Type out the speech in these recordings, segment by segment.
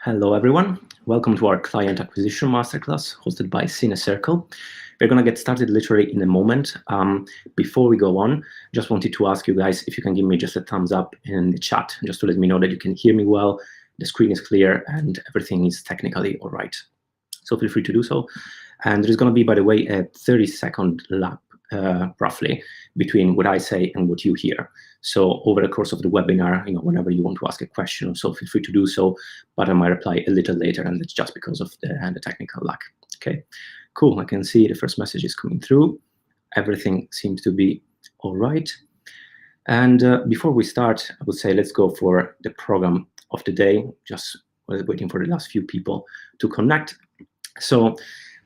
Hello, everyone. Welcome to our Client Acquisition Masterclass hosted by CineCircle. We're going to get started literally in a moment. Before we go on, just wanted to ask you guys if you can give me just a thumbs up in the chat, just to let me know that you can hear me well, the screen is clear, and everything is technically all right. So feel free to do so. And there's going to be, by the way, a 30-second lap, roughly, between what I say and what you hear. So over the course of the webinar, whenever you want to ask a question, so feel free to do so, but I might reply a little later, and it's just because of the technical lag. Okay, cool. I can see the first message is coming through. Everything seems to be all right. And before we start, I would say let's go for the program of the day. Just waiting for the last few people to connect. So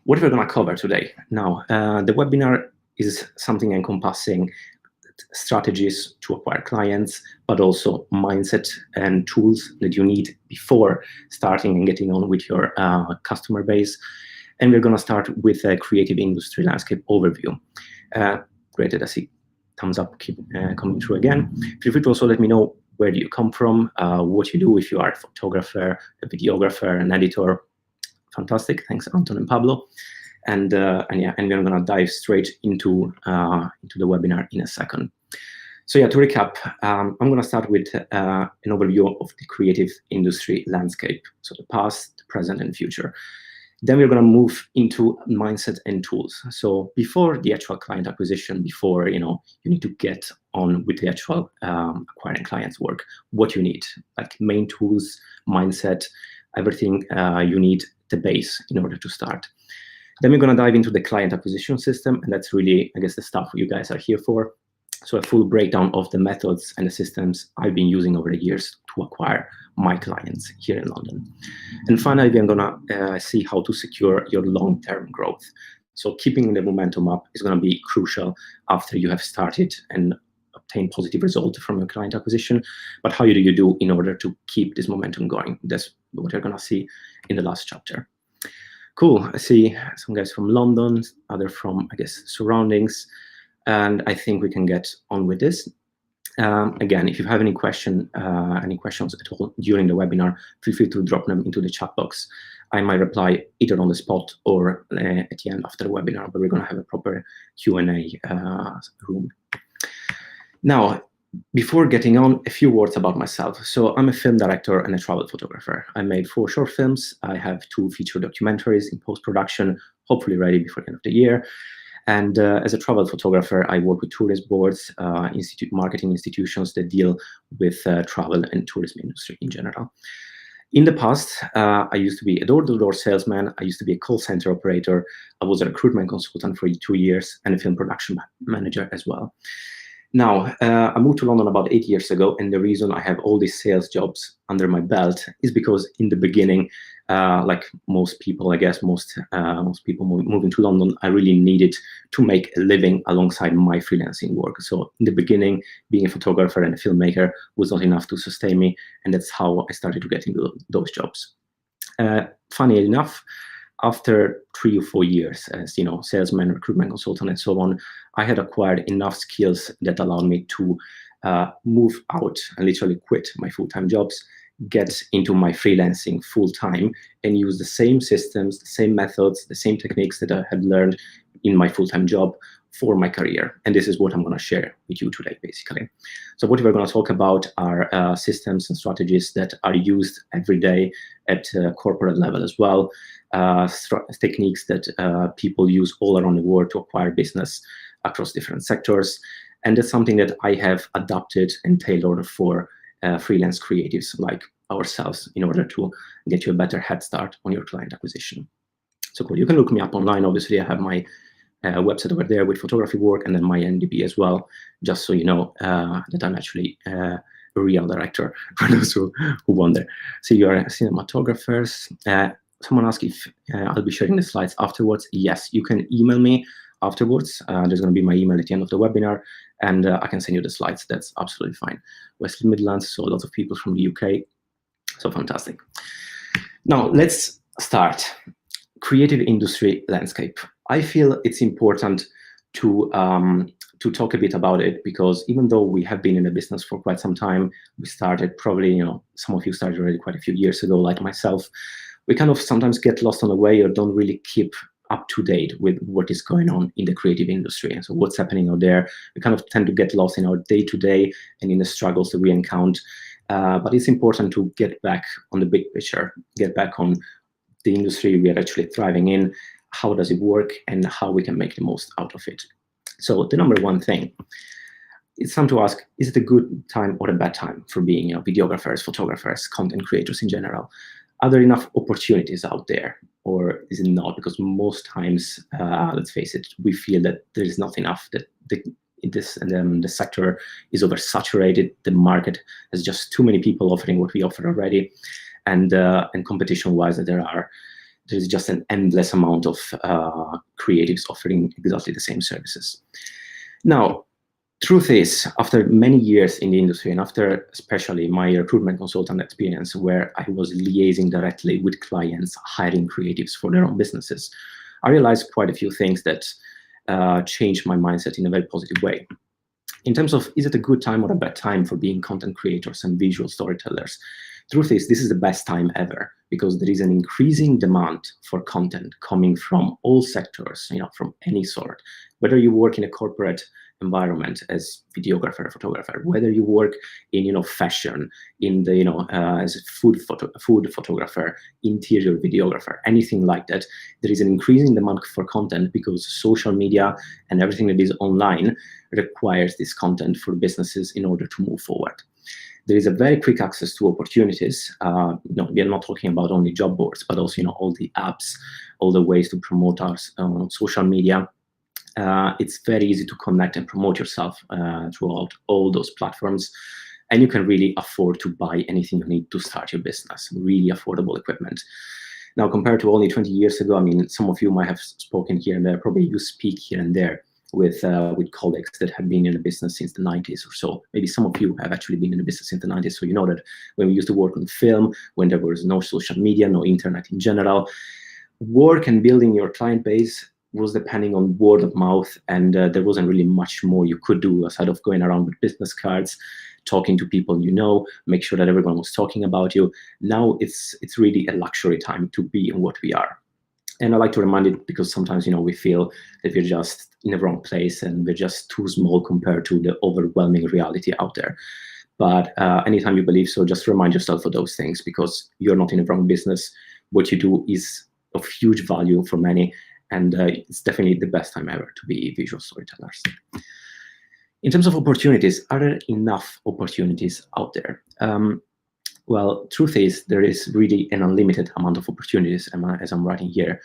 what we're going to cover today. Now, the webinar is something encompassing strategies to acquire clients, but also mindset and tools that you need before starting and getting on with your customer base. And we're going to start with a creative industry landscape overview. Great that I see thumbs up keep coming through again. Feel free to also let me know where do you come from, what you do if you are a photographer, a videographer, an editor. Fantastic. Thanks, Anton and Pablo. And we're going to dive straight into the webinar in a second. So yeah, to recap, I'm going to start with an overview of the creative industry landscape, so the past, the present, and future. Then we're going to move into mindset and tools. So before the actual client acquisition, before you need to get on with the actual acquiring clients work, what you need, like main tools, mindset, everything you need, the base in order to start. Then we're going to dive into the client acquisition system, and that's really, I guess, the stuff you guys are here for. So a full breakdown of the methods and the systems I've been using over the years to acquire my clients here in London. And finally, we're going to see how to secure your long-term growth. So keeping the momentum up is going to be crucial after you have started and obtained positive results from your client acquisition. But how do you do in order to keep this momentum going? That's what you're going to see in the last chapter. Cool. I see some guys from London, other from, I guess, surroundings. And I think we can get on with this. Again, if you have any questions at all during the webinar, feel free to drop them into the chat box. I might reply either on the spot or at the end after the webinar, but we're going to have a proper Q&A room. Now, before getting on, a few words about myself. So I'm a film director and a travel photographer. I made 4 short films. I have 2 feature documentaries in post-production, hopefully ready before the end of the year. And as a travel photographer, I work with tourist boards, marketing institutions that deal with travel and tourism industry in general. In the past, I used to be a door-to-door salesman. I used to be a call center operator. I was a recruitment consultant for 2 years and a film production manager as well. Now, I moved to London about 8 years ago, and the reason I have all these sales jobs under my belt is because in the beginning, like most people, I guess, most people moving to London, I really needed to make a living alongside my freelancing work. So in the beginning, being a photographer and a filmmaker was not enough to sustain me, and that's how I started to get into those jobs. Funny enough, after 3 or 4 years as salesman, recruitment consultant, and so on, I had acquired enough skills that allowed me to move out and literally quit my full-time jobs, get into my freelancing full-time, and use the same systems, the same methods, the same techniques that I had learned in my full-time job for my career. And this is what I'm going to share with you today, basically. So what we're going to talk about are systems and strategies that are used every day at corporate level as well, techniques that people use all around the world to acquire business across different sectors. And that's something that I have adapted and tailored for freelance creatives like ourselves in order to get you a better head start on your client acquisition. So cool. You can look me up online. Obviously, I have my website over there with photography work, and then my NDB as well, just so you know that I'm actually a real director for those who wonder. So you are cinematographers. Someone asked if I'll be sharing the slides afterwards. Yes, you can email me afterwards. There's going to be my email at the end of the webinar, and I can send you the slides. That's absolutely fine. West Midlands, so lots of people from the UK. So fantastic. Now let's start. Creative industry landscape. I feel it's important to to talk a bit about it, because even though we have been in the business for quite some time, we started probably, some of you started already quite a few years ago, like myself, we kind of sometimes get lost on the way or don't really keep up to date with what is going on in the creative industry. And so what's happening out there, we kind of tend to get lost in our day-to-day and in the struggles that we encounter. But it's important to get back on the big picture, get back on the industry we are actually thriving in, how does it work, and how we can make the most out of it. So the number one thing, it's time to ask, is it a good time or a bad time for being videographers, photographers, content creators in general? Are there enough opportunities out there, or is it not? Because most times, let's face it, we feel that there is not enough, that the sector is oversaturated, the market has just too many people offering what we offer already, and competition-wise, there is just an endless amount of creatives offering exactly the same services. Now, truth is, after many years in the industry, and after especially my recruitment consultant experience, where I was liaising directly with clients hiring creatives for their own businesses, I realized quite a few things that changed my mindset in a very positive way. In terms of, is it a good time or a bad time for being content creators and visual storytellers? Truth is, this is the best time ever, because there is an increasing demand for content coming from all sectors, from any sort. Whether you work in a corporate environment as videographer, photographer, whether you work in fashion, in the as a food photographer, interior videographer, anything like that, there is an increasing demand for content, because social media and everything that is online requires this content for businesses in order to move forward. There is a very quick access to opportunities. We are not talking about only job boards, but also all the apps, all the ways to promote us on social media. It's very easy to connect and promote yourself throughout all those platforms, and you can really afford to buy anything you need to start your business. Really affordable equipment. Now, compared to only 20 years ago, some of you might have spoken here and there. Probably you speak here and there with colleagues that have been in the business since the 90s or so. Maybe some of you have actually been in the business since the 90s, so you know that when we used to work on film, when there was no social media, no internet in general, work and building your client base was depending on word of mouth, and there wasn't really much more you could do aside of going around with business cards, talking to people make sure that everyone was talking about you. Now it's really a luxury time to be in what we are. And I like to remind it, because sometimes we feel that we're just in the wrong place and we're just too small compared to the overwhelming reality out there. But anytime you believe so, just remind yourself of those things, because you're not in the wrong business. What you do is of huge value for many, and it's definitely the best time ever to be visual storytellers. In terms of opportunities, are there enough opportunities out there? Well, truth is, there is really an unlimited amount of opportunities, as I'm writing here,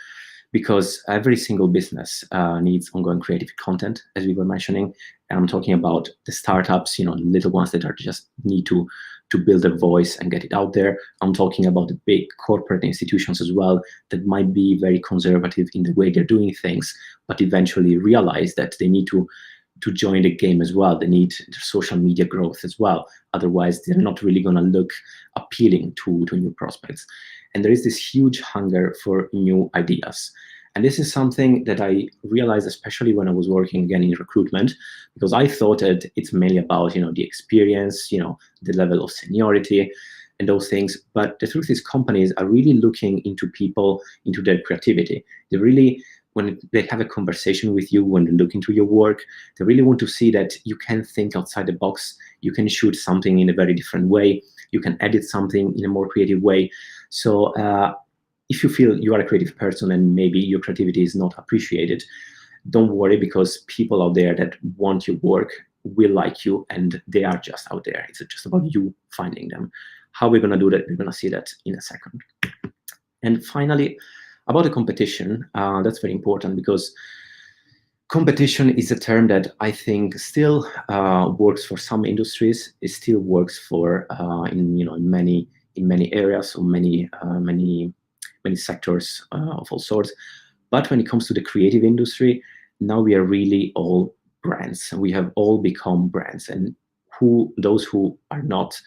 because every single business needs ongoing creative content, as we were mentioning. And I'm talking about the startups, little ones that are just need to build a voice and get it out there. I'm talking about the big corporate institutions as well, that might be very conservative in the way they're doing things, but eventually realize that they need to join the game as well. They need their social media growth as well. Otherwise, they're not really going to look appealing to new prospects. And there is this huge hunger for new ideas. And this is something that I realized, especially when I was working again in recruitment, because I thought that it's mainly about, the experience, the level of seniority and those things. But the truth is, companies are really looking into people, into their creativity. They really, when they have a conversation with you, when they look into your work, they really want to see that you can think outside the box. You can shoot something in a very different way. You can edit something in a more creative way. So if you feel you are a creative person and maybe your creativity is not appreciated, don't worry, because people out there that want your work will like you, and they are just out there. It's just about you finding them. How we're going to do that, we're going to see that in a second. And finally, about the competition, that's very important, because competition is a term that I think still works for some industries. It still works for in many areas, or many sectors of all sorts. But when it comes to the creative industry, now we are really all brands. We have all become brands, and those who are not,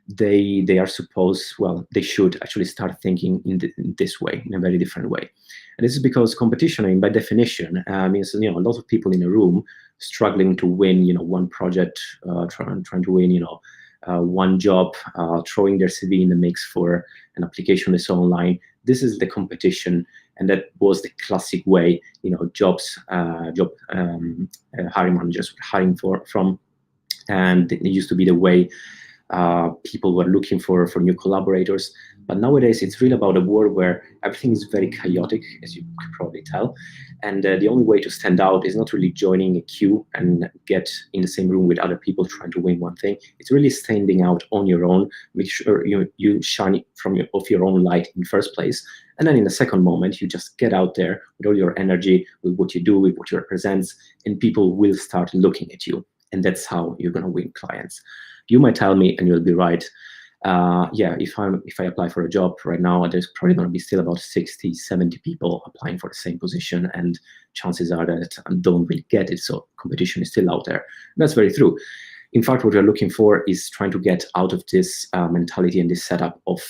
they are supposed, well, they should actually start thinking in this way, in a very different way. And this is because competition, by definition, means a lot of people in a room struggling to win, one project, trying to win, one job, throwing their CV in the mix for an application they saw online. This is the competition, and that was the classic way, job hiring managers were hiring from, and it used to be the way people were looking for new collaborators. But nowadays, it's really about a world where everything is very chaotic, as you could probably tell. And the only way to stand out is not really joining a queue and get in the same room with other people trying to win one thing. It's really standing out on your own, make sure you shine off your own light in the first place. And then in the second moment, you just get out there with all your energy, with what you do, with what you represent, and people will start looking at you. And that's how you're going to win clients. You might tell me, and you'll be right, yeah, if I apply for a job right now, there's probably going to be still about 60, 70 people applying for the same position, and chances are that I don't really get it, so competition is still out there. And that's very true. In fact, what we're looking for is trying to get out of this mentality and this setup of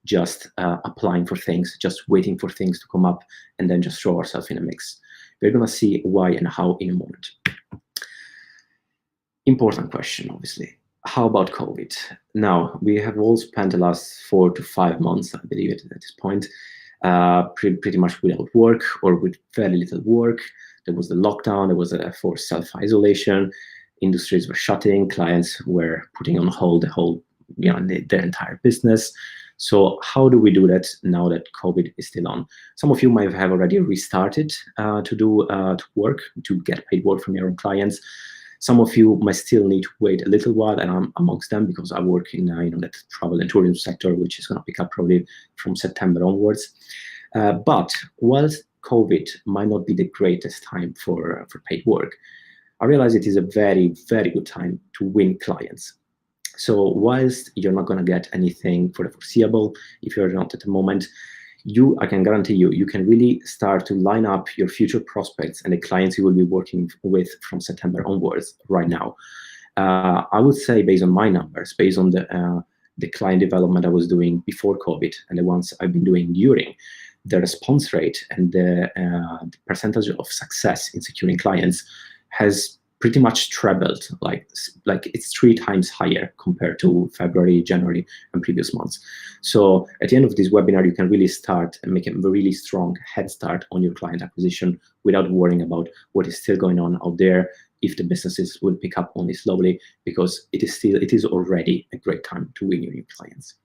just applying for things, just waiting for things to come up, and then just throw ourselves in a mix. We're going to see why and how in a moment. Important question, obviously. How about COVID? Now, we have all spent the last 4 to 5 months, I believe at this point, pretty much without work or with very little work. There was the lockdown, there was a forced self-isolation, industries were shutting, clients were putting on hold their entire business. So how do we do that now that COVID is still on? Some of you might have already restarted to work, to get paid work from your own clients. Some of you might still need to wait a little while, and I'm amongst them because I work in that travel and tourism sector, which is going to pick up probably from September onwards. But whilst COVID might not be the greatest time for paid work, I realize it is a very, very good time to win clients. So whilst you're not going to get anything for the foreseeable, if you're not at the moment, I can guarantee you can really start to line up your future prospects and the clients you will be working with from September onwards right now. I would say, based on my numbers, based on the client development I was doing before COVID and the ones I've been doing during, the response rate and the percentage of success in securing clients has pretty much trebled. Like it's 3 times higher compared to February, January, and previous months. So at the end of this webinar, you can really start and make a really strong head start on your client acquisition without worrying about what is still going on out there, if the businesses will pick up only slowly, because it is already a great time to win your new clients.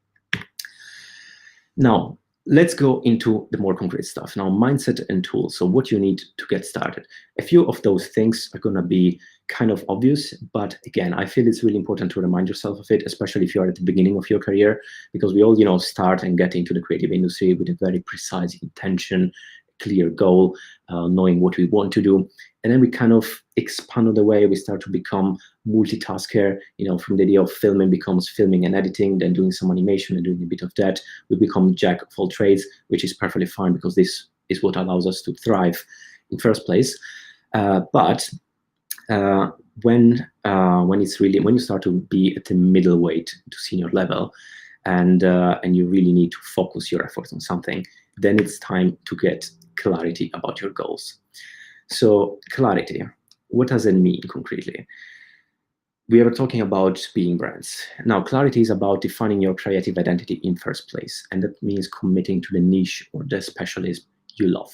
Now, let's go into the more concrete stuff. Now, mindset and tools. So what you need to get started. A few of those things are going to be kind of obvious, but again, I feel it's really important to remind yourself of it, especially if you're at the beginning of your career, because we all, start and get into the creative industry with a very precise intention, clear goal, knowing what we want to do. And then we kind of expand on the way. We start to become multitasker, from the idea of filming becomes filming and editing, then doing some animation and doing a bit of that. We become jack of all trades, which is perfectly fine because this is what allows us to thrive in first place. But when you start to be at the middleweight to senior level, and you really need to focus your efforts on something, then it's time to get clarity about your goals. So clarity, what does it mean concretely? We are talking about being brands. Now, clarity is about defining your creative identity in first place, and that means committing to the niche or the specialism you love.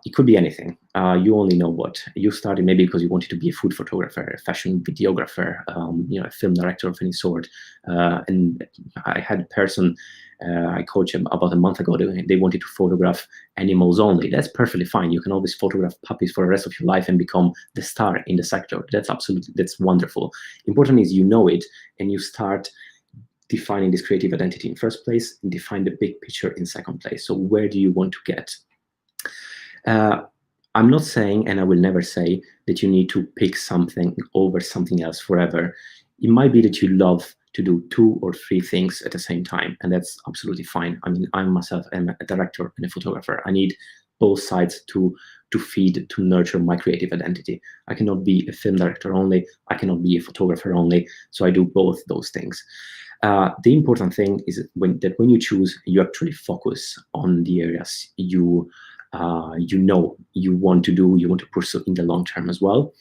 It could be anything. You only know what. You started maybe because you wanted to be a food photographer, a fashion videographer, a film director of any sort. And I had a person I coached about a month ago. They wanted to photograph animals only. That's perfectly fine. You can always photograph puppies for the rest of your life and become the star in the sector. That's wonderful. Important is you know it and you start defining this creative identity in first place and define the big picture in second place. So where do you want to get? I'm not saying, and I will never say, that you need to pick something over something else forever. It might be that you love to do 2 or 3 things at the same time, and that's absolutely fine. I mean, I myself am a director and a photographer. I need both sides to feed, to nurture my creative identity. I cannot be a film director only. I cannot be a photographer only. So I do both those things. The important thing is when you choose, you actually focus on the areas you you know you want to pursue in the long term as well.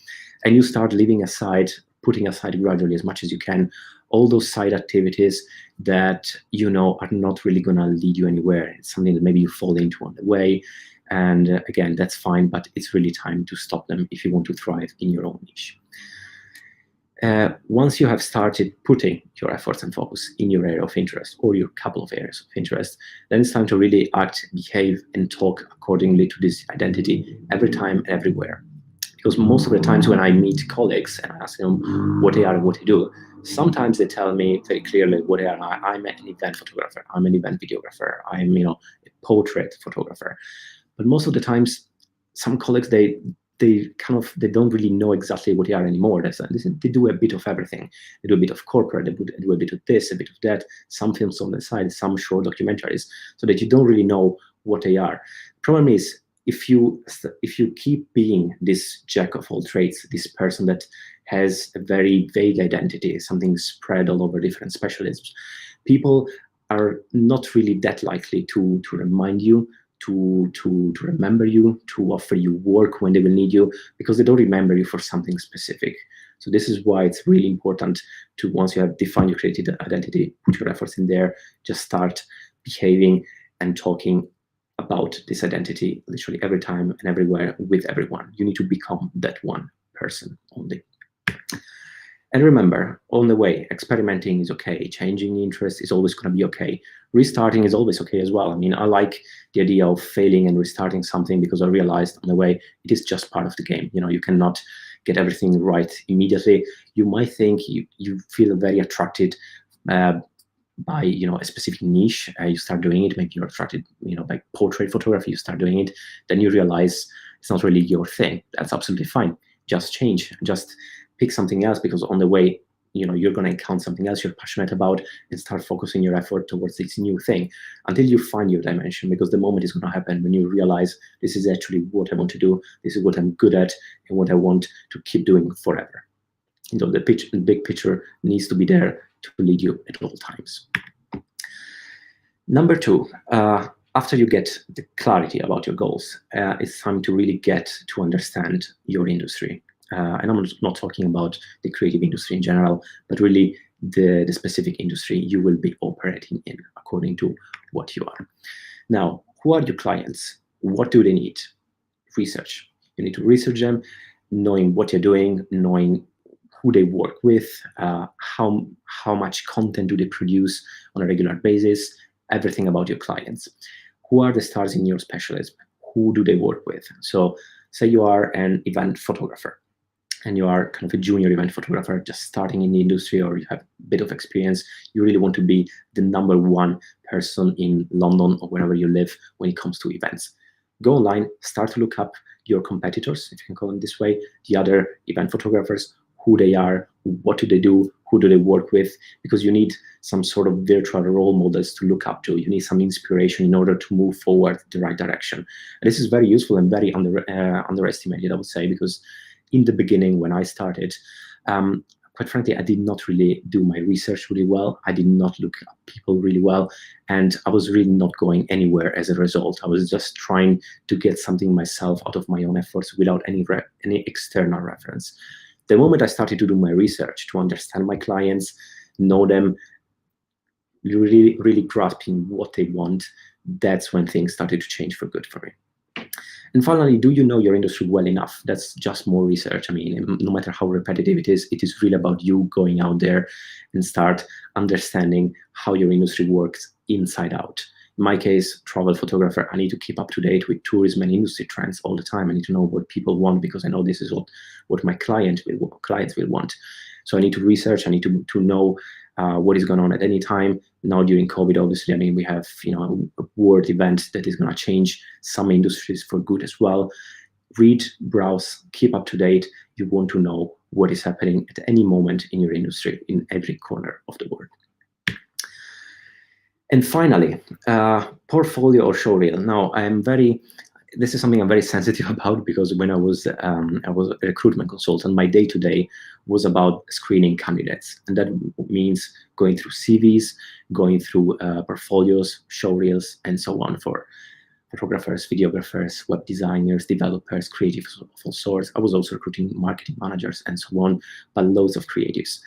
And you start putting aside gradually as much as you can all those side activities that you know are not really going to lead you anywhere. It's something that maybe you fall into on the way. And again, that's fine, but it's really time to stop them if you want to thrive in your own niche. Once you have started putting your efforts and focus in your area of interest or your couple of areas of interest, then it's time to really act, behave, and talk accordingly to this identity every time and everywhere. Because most of the times when I meet colleagues and I ask them what they are and what they do, sometimes they tell me very clearly what they are. I'm an event photographer, I'm an event videographer, I'm a portrait photographer. But most of the times, some colleagues, they don't really know exactly what they are anymore. They do a bit of everything. They do a bit of corporate, they do a bit of this, a bit of that, some films on the side, some short documentaries, so that you don't really know what they are. Problem is, if you keep being this jack of all trades, this person that has a very vague identity, something spread all over different specialisms, people are not really that likely to remind you, to remember you, to offer you work when they will need you, because they don't remember you for something specific. So this is why it's really important to, once you have defined your creative identity, put your efforts in there, just start behaving and talking about this identity literally every time and everywhere with everyone. You need to become that one person only. And remember, on the way, experimenting is okay. Changing interest is always going to be okay. Restarting is always okay as well. I mean, I like the idea of failing and restarting something because I realized on the way it is just part of the game. You cannot get everything right immediately. You might think you feel very attracted by a specific niche. You start doing it. Maybe you're attracted by portrait photography. You start doing it, then you realize it's not really your thing. That's absolutely fine. Just change. Just pick something else, because on the way, you're going to encounter something else you're passionate about, and start focusing your effort towards this new thing until you find your dimension. Because the moment is going to happen when you realize this is actually what I want to do, this is what I'm good at, and what I want to keep doing forever. The big picture needs to be there to lead you at all times. Number two, after you get the clarity about your goals, it's time to really get to understand your industry. And I'm not talking about the creative industry in general, but really the specific industry you will be operating in according to what you are. Now, who are your clients? What do they need? Research. You need to research them, knowing what you're doing, knowing who they work with, how much content do they produce on a regular basis, everything about your clients. Who are the stars in your specialism? Who do they work with? So say you are an event photographer and you are kind of a junior event photographer just starting in the industry, or you have a bit of experience, you really want to be the number one person in London or wherever you live when it comes to events. Go online, start to look up your competitors, if you can call them this way, the other event photographers, who they are, what do they do, who do they work with, because you need some sort of virtual role models to look up to. You need some inspiration in order to move forward the right direction. And this is very useful and very underestimated, I would say, because in the beginning when I started, quite frankly, I did not really do my research really well. I did not look up people really well, and I was really not going anywhere as a result. I was just trying to get something myself out of my own efforts without any external reference. The moment I started to do my research, to understand my clients, know them, really grasping what they want, that's when things started to change for good for me. And finally, do you know your industry well enough? That's just more research. I mean, no matter how repetitive it is really about you going out there and start understanding how your industry works inside out. In my case, travel photographer, I need to keep up to date with tourism and industry trends all the time. I need to know what people want, because I know this is what my clients will want. So I need to research. I need to know what is going on at any time. Now during COVID, obviously, I mean, we have a world event that is going to change some industries for good as well. Read, browse, keep up to date. You want to know what is happening at any moment in your industry in every corner of the world. And finally, portfolio or showreel. Now, this is something I'm very sensitive about, because when I was a recruitment consultant, my day-to-day was about screening candidates. And that means going through CVs, going through portfolios, showreels, and so on for photographers, videographers, web designers, developers, creatives of all sorts. I was also recruiting marketing managers and so on, but loads of creatives.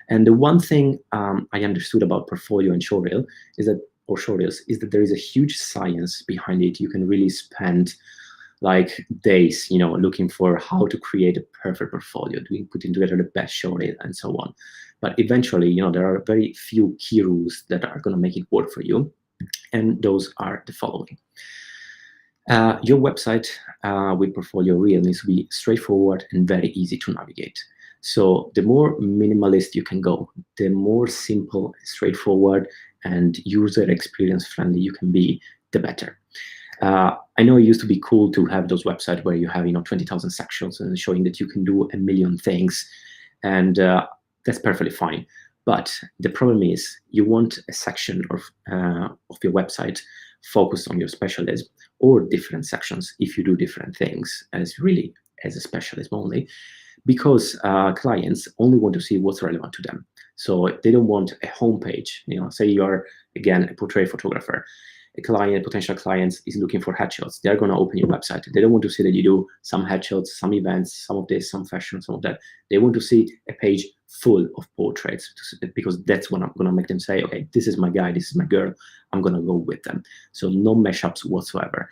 And the one thing I understood about portfolio and showreel is that, or showreels, is that there is a huge science behind it. You can really spend like days, looking for how to create a perfect portfolio, putting together the best showreel and so on. But eventually, there are very few key rules that are going to make it work for you. And those are the following. Your website with portfolio reel needs to be straightforward and very easy to navigate. So the more minimalist you can go, the more simple, straightforward, and user experience friendly you can be, the better. I know it used to be cool to have those websites where you have 20,000 sections and showing that you can do a million things, and that's perfectly fine. But the problem is you want a section of your website focused on your specialism, or different sections if you do different things as a specialism only, because clients only want to see what's relevant to them. So they don't want a homepage. Say you are, again, a portrait photographer. A potential client is looking for headshots. They're going to open your website. They don't want to see that you do some headshots, some events, some of this, some fashion, some of that. They want to see a page full of portraits, because that's when I'm going to make them say, okay, this is my guy, this is my girl, I'm going to go with them. So no mashups whatsoever.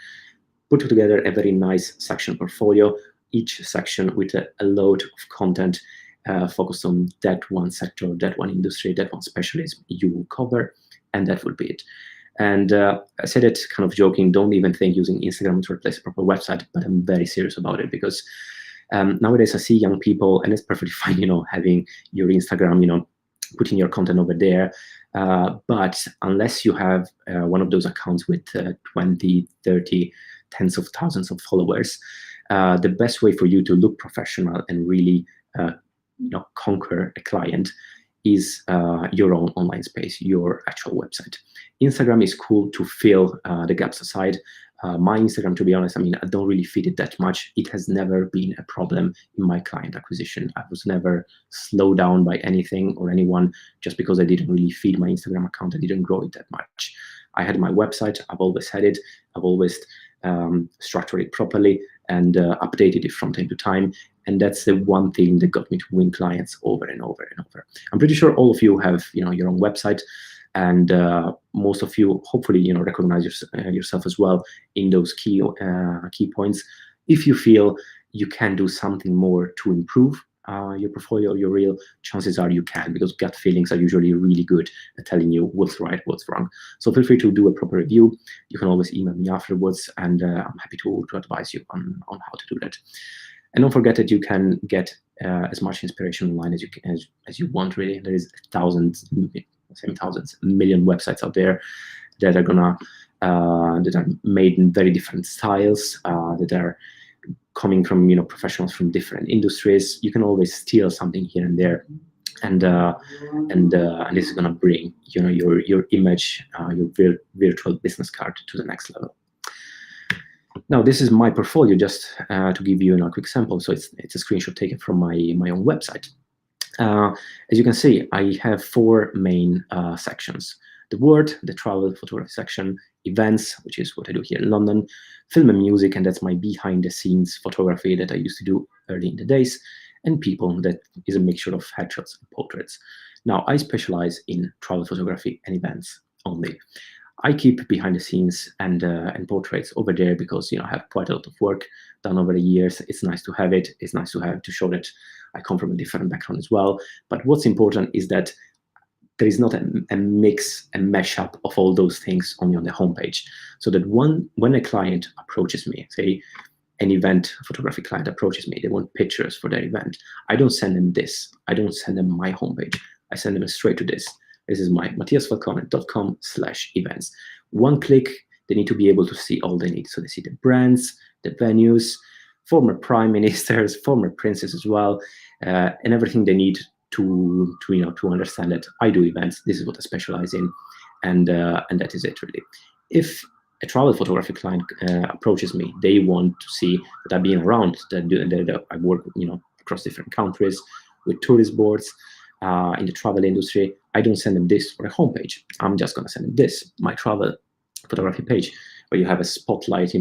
Put together a very nice section portfolio, each section with a load of content focused on that one sector, that one industry, that one specialism you will cover, and that would be it. And I said it kind of joking, don't even think using Instagram to replace a proper website, but I'm very serious about it, because nowadays I see young people, and it's perfectly fine, having your Instagram, putting your content over there. But unless you have one of those accounts with 20, 30, tens of thousands of followers, the best way for you to look professional and really conquer a client is your own online space, your actual website. Instagram is cool to fill the gaps aside. My Instagram, to be honest, I don't really feed it that much. It has never been a problem in my client acquisition. I was never slowed down by anything or anyone just because I didn't really feed my Instagram account. I didn't grow it that much. I had my website. I've always had it. I've always structured it properly and updated it from time to time. And that's the one thing that got me to win clients over and over and over. I'm pretty sure all of you have, your own website, and most of you hopefully, recognize yourself as well in those key points. If you feel you can do something more to improve your portfolio, your reel, chances are you can, because gut feelings are usually really good at telling you what's right, what's wrong. So feel free to do a proper review. You can always email me afterwards, and I'm happy to advise you on how to do that. And don't forget that you can get as much inspiration online as you want, really. There is thousands, million websites out there that are made in very different styles, that are coming from professionals from different industries. You can always steal something here and there, and this is gonna bring your image, your virtual business card to the next level. Now, this is my portfolio, just to give you a quick sample. So it's a screenshot taken from my own website. As you can see, I have 4 main sections: the Word, the travel photography section, events, which is what I do here in London, film and music, and that's my behind-the-scenes photography that I used to do early in the days, and people, that is a mixture of headshots and portraits. Now, I specialize in travel photography and events only. I keep behind the scenes and portraits over there because I have quite a lot of work done over the years. It's nice to have it. It's nice to show that I come from a different background as well. But what's important is that there is not a mix and mashup of all those things only on the homepage. So that when a client approaches me, say an event photography client approaches me, they want pictures for their event, I don't send them this. I don't send them my homepage. I send them straight to this. This is my matthiasfalcone.com/events. One click, they need to be able to see all they need. So they see the brands, the venues, former prime ministers, former princes as well, and everything they need to understand that I do events. This is what I specialize in, and that is it really. If a travel photography client approaches me, they want to see that I've been around, that I work across different countries with tourist boards. In the travel industry, I don't send them this for a homepage. I'm just going to send them this, my travel photography page, where you have a spotlight,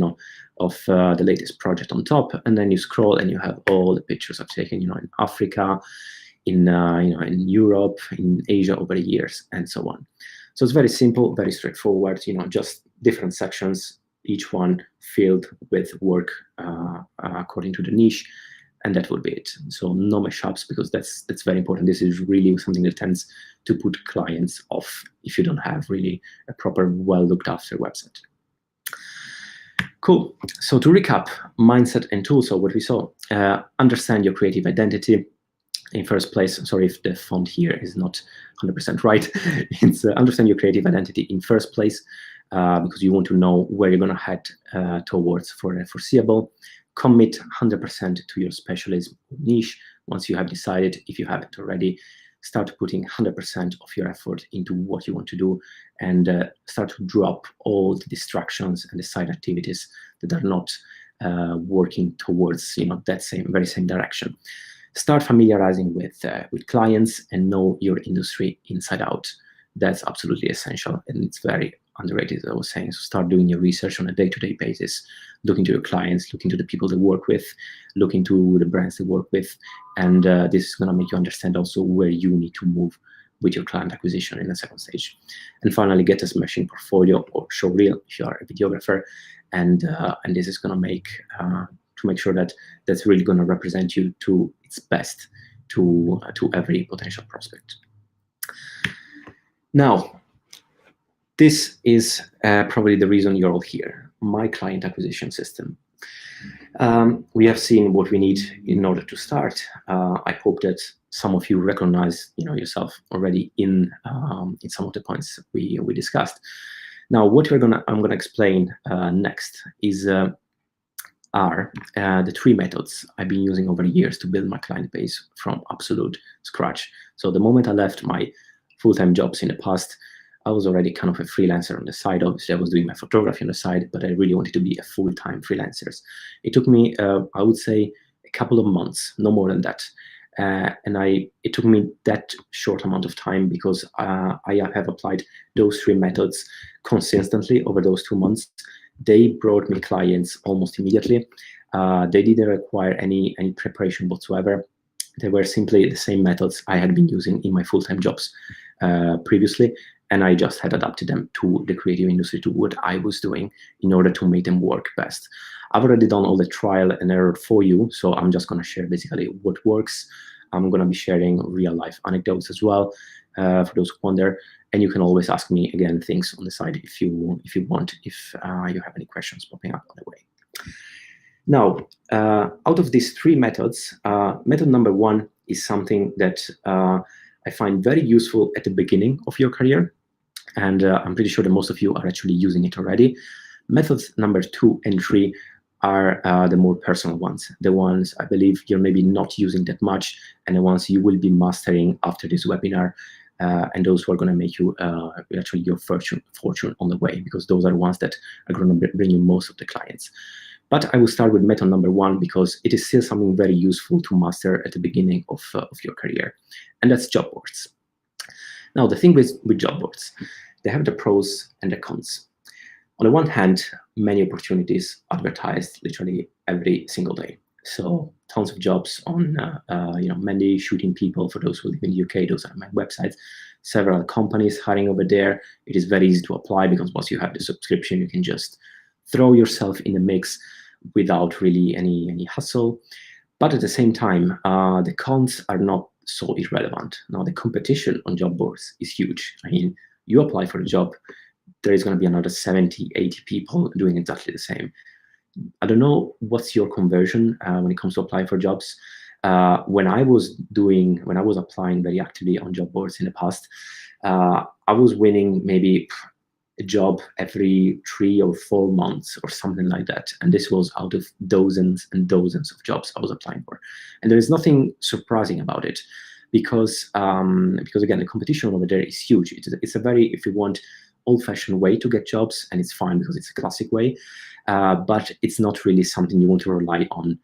of the latest project on top, and then you scroll and you have all the pictures I've taken, in Africa, in in Europe, in Asia over the years, and so on. So it's very simple, very straightforward. Just different sections, each one filled with work according to the niche, and that would be it. So no mashups, because that's very important. This is really something that tends to put clients off if you don't have really a proper, well looked after website. Cool. So to recap, mindset and tools. So what we saw, understand your creative identity. In first place, sorry if the font here is not 100% right. It's understand your creative identity in first place, because you want to know where you're going to head towards for the foreseeable. Commit 100% to your specialism niche. Once you have decided, if you haven't already, start putting 100% of your effort into what you want to do, and start to drop all the distractions and the side activities that are not working towards that very same direction. Start familiarizing with clients and know your industry inside out. That's absolutely essential, and it's very underrated, as I was saying. So start doing your research on a day-to-day basis, looking to your clients, looking to the people they work with, looking to the brands they work with, and this is going to make you understand also where you need to move with your client acquisition in the second stage. And finally, get a smashing portfolio or show reel if you are a videographer, and this is going to make sure that that's really going to represent you to its best to every potential prospect. Now, this is probably the reason you're all here, my client acquisition system. We have seen what we need in order to start. I hope that some of you recognize yourself already in some of the points we discussed. Now, what I'm gonna explain next is are the three methods I've been using over the years to build my client base from absolute scratch. So the moment I left my full-time jobs in the past, I was already kind of a freelancer on the side. Obviously, I was doing my photography on the side, but I really wanted to be a full-time freelancer. It took me, I would say, a couple of months, no more than that. It took me that short amount of time because I have applied those three methods consistently over those 2 months. They brought me clients almost immediately. They didn't require any preparation whatsoever. They were simply the same methods I had been using in my full-time jobs previously, and I just had adapted them to the creative industry, to what I was doing in order to make them work best. I've already done all the trial and error for you, so I'm just going to share basically what works. I'm going to be sharing real-life anecdotes as well for those who wonder, and you can always ask me again things on the side if you want, if you have any questions popping up on the way. Now, out of these three methods, method number one is something that I find very useful at the beginning of your career, and I'm pretty sure that most of you are actually using it already. Methods number 2 and 3 are the more personal ones, the ones I believe you're maybe not using that much, and the ones you will be mastering after this webinar, and those who are going to make you actually your fortune on the way, because those are the ones that are going to bring you most of the clients. But I will start with method number 1 because it is still something very useful to master at the beginning of your career, and that's job boards. Now, the thing with job boards, they have the pros and the cons. On the one hand, many opportunities advertised literally every single day. So tons of jobs on Mendy, Shooting People. For those who live in the UK, those are my websites. Several companies hiring over there. It is very easy to apply because once you have the subscription, you can just throw yourself in the mix without really any hustle. But at the same time, the cons are not so irrelevant. Now, the competition on job boards is huge. I mean, you apply for a job, there is going to be another 70, 80 people doing exactly the same. I don't know what's your conversion when it comes to applying for jobs. When I was applying very actively on job boards in the past, I was winning maybe a job every 3 or 4 months or something like that. And this was out of dozens and dozens of jobs I was applying for. And there is nothing surprising about it because again, the competition over there is huge. It's a very, if you want, old-fashioned way to get jobs, and it's fine because it's a classic way, but it's not really something you want to rely on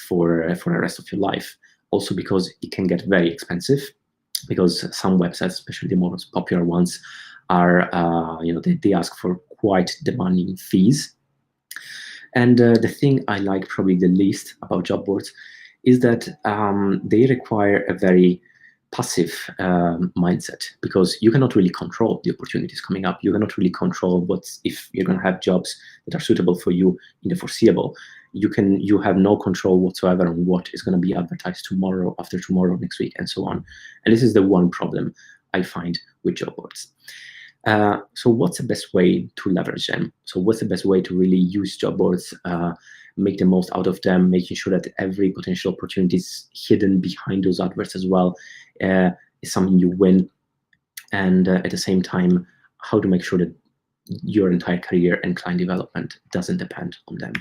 for the rest of your life. Also because it can get very expensive, because some websites, especially the most popular ones, are they ask for quite demanding fees And the thing I like probably the least about job boards is that they require a very passive mindset, because you cannot really control the opportunities coming up. You cannot really control if you're going to have jobs that are suitable for you in the foreseeable. You have no control whatsoever on what is going to be advertised tomorrow, after tomorrow, next week, and so on. And this is the one problem I find with job boards. So what's the best way to leverage them? So what's the best way to really use job boards, make the most out of them, making sure that every potential opportunity is hidden behind those adverts as well, is something you win. And at the same time, how to make sure that your entire career and client development doesn't depend on them.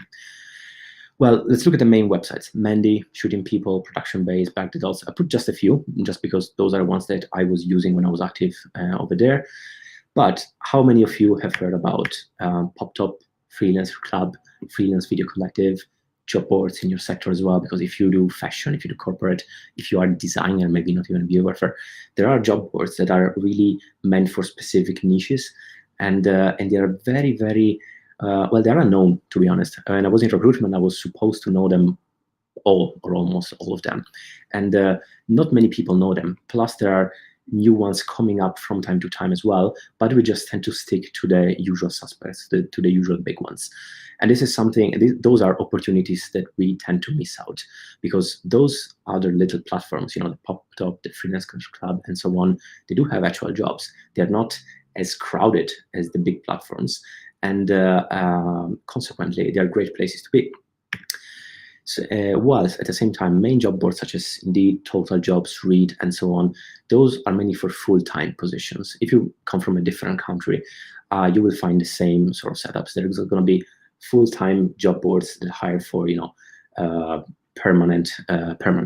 Well, let's look at the main websites. Mendy, Shooting People, Production Base, Backdate. I put just a few, just because those are the ones that I was using when I was active over there. But how many of you have heard about PopTop, Freelancer Club, Freelance Video Collective, job boards in your sector as well? Because if you do fashion, if you do corporate, if you are a designer, maybe not even a videographer, there are job boards that are really meant for specific niches, and they are very, very well, they are unknown, to be honest. When I was in recruitment, I was supposed to know them all, or almost all of them, and not many people know them. Plus, there are new ones coming up from time to time as well, but we just tend to stick to the usual suspects, to the usual big ones. And this is something, those are opportunities that we tend to miss out, because those other little platforms, the PopTop, the Freelance Club, and so on, they do have actual jobs. They're not as crowded as the big platforms, and consequently, they're great places to be. So, whilst at the same time, main job boards such as Indeed, Total Jobs, Reed, and so on, those are mainly for full-time positions. If you come from a different country, you will find the same sort of setups. There's going to be full-time job boards that hire for permanent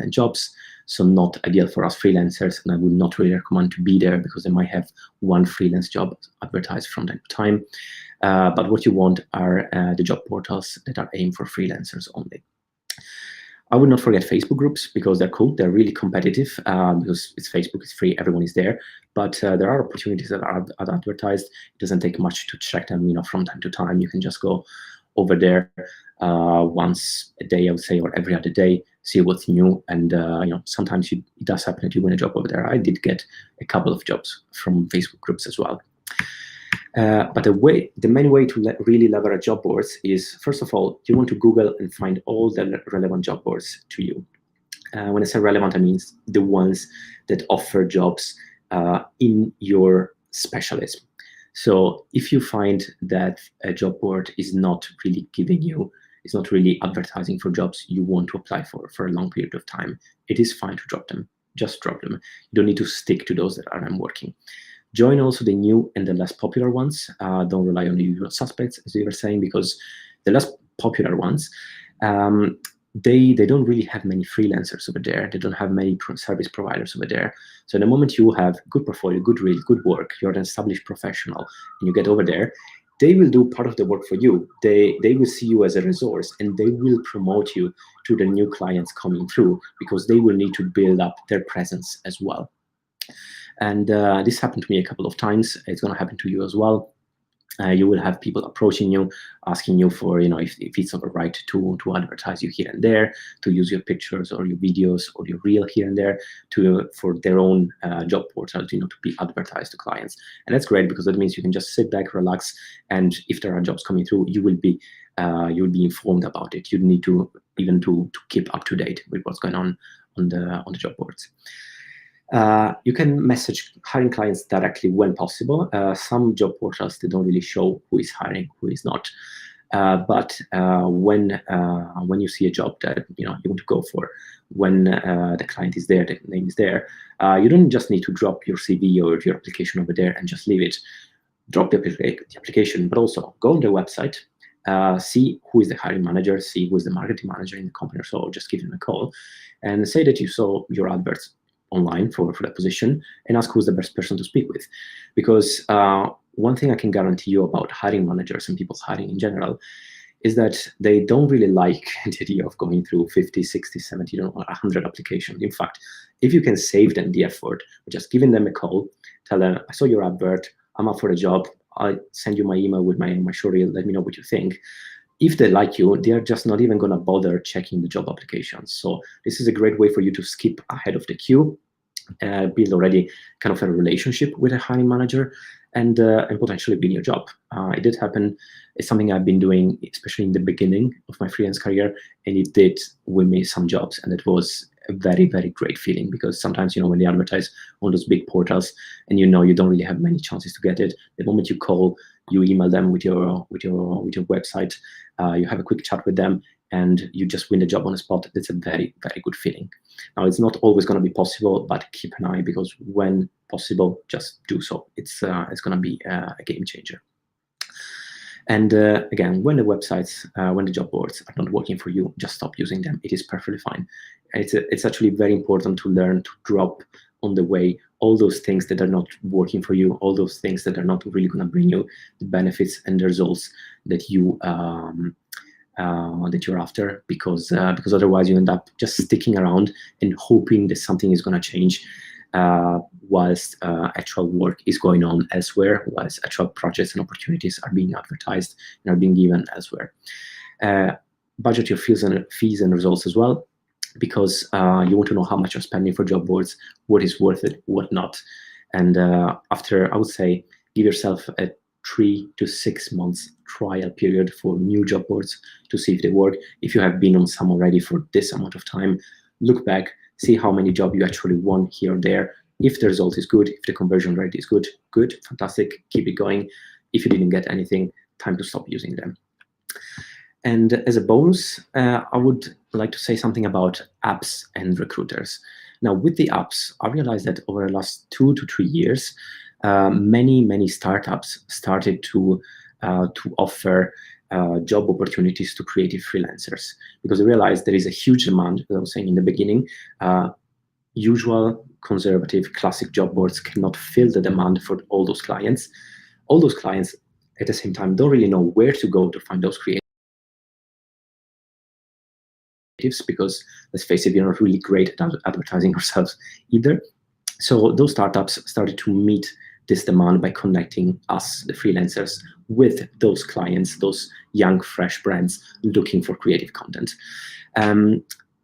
jobs. So not ideal for us freelancers, and I would not really recommend to be there, because they might have one freelance job advertised from time to time. But what you want are the job portals that are aimed for freelancers only. I would not forget Facebook groups, because they're cool. They're really competitive, because it's Facebook, it's free, everyone is there. But there are opportunities that are advertised. It doesn't take much to check them, from time to time. You can just go over there once a day, I would say, or every other day, see what's new. And sometimes it does happen that you win a job over there. I did get a couple of jobs from Facebook groups as well. But the main way to really leverage job boards is, first of all, you want to Google and find all the relevant job boards to you. When I say relevant, I mean the ones that offer jobs in your specialism. So if you find that a job board is not really is not really advertising for jobs you want to apply for a long period of time, it is fine to drop them. Just drop them. You don't need to stick to those that aren't working. Join also the new and the less popular ones. Don't rely on the usual suspects, as we were saying, because the less popular ones, they don't really have many freelancers over there. They don't have many service providers over there. So the moment you have good portfolio, good reel, good work, you're an established professional, and you get over there, they will do part of the work for you. They will see you as a resource, and they will promote you to the new clients coming through, because they will need to build up their presence as well. And this happened to me a couple of times. It's going to happen to you as well. You will have people approaching you, asking you for, if it's all right to advertise you here and there, to use your pictures or your videos or your reel here and there for their own job portal, to be advertised to clients. And that's great, because that means you can just sit back, relax, and if there are jobs coming through, you will be informed about it. You need to even to keep up to date with what's going on the job boards. You can message hiring clients directly when possible. Some job portals, they don't really show who is hiring, who is not. But when you see a job that you want to go for, when the client is there, the name is there, you don't just need to drop your CV or your application over there and just leave it. Drop the application, but also go on their website, see who is the hiring manager, see who is the marketing manager in the company, or so just give them a call and say that you saw your adverts online for that position, and ask who's the best person to speak with. Because one thing I can guarantee you about hiring managers and people hiring in general is that they don't really like the idea of going through 50, 60, 70, or 100 applications. In fact, if you can save them the effort, just giving them a call, tell them, I saw your advert, I'm up for a job, I'll send you my email with my short reel, let me know what you think. if they like you, they're just not even going to bother checking the job applications. So this is a great way for you to skip ahead of the queue, build already kind of a relationship with a hiring manager, and potentially win your job. It did happen. It's something I've been doing, especially in the beginning of my freelance career, and it did win me some jobs. And it was a very, very great feeling, because sometimes, when they advertise on those big portals and you don't really have many chances to get it, the moment you call, you email them with your website, you have a quick chat with them, and you just win the job on the spot. It's a very, very good feeling. Now, it's not always going to be possible, but keep an eye, because when possible, just do so. It's going to be a game changer. And again, when the websites, when the job boards are not working for you, just stop using them. It is perfectly fine. It's actually very important to learn to drop on the way all those things that are not working for you, all those things that are not really going to bring you the benefits and the results that you're after, because otherwise you end up just sticking around and hoping that something is going to change, whilst actual work is going on elsewhere, whilst actual projects and opportunities are being advertised and are being given elsewhere. Budget your fees and results as well, because you want to know how much you're spending for job boards, what is worth it, what not. And after, I would say, give yourself a 3 to 6 months trial period for new job boards to see if they work. If you have been on some already for this amount of time, look back, see how many jobs you actually won here or there. If the result is good, if the conversion rate is good, fantastic, keep it going. If you didn't get anything, time to stop using them. And as a bonus, I would like to say something about apps and recruiters. Now, with the apps, I realized that over the last 2 to 3 years, many startups started to offer job opportunities to creative freelancers, because they realized there is a huge demand. As I was saying in the beginning, usual conservative classic job boards cannot fill the demand for all those clients. All those clients at the same time don't really know where to go to find those creatives, because let's face it, we're not really great at advertising ourselves either. So those startups started to meet this demand by connecting us, the freelancers, with those clients, those young, fresh brands looking for creative content.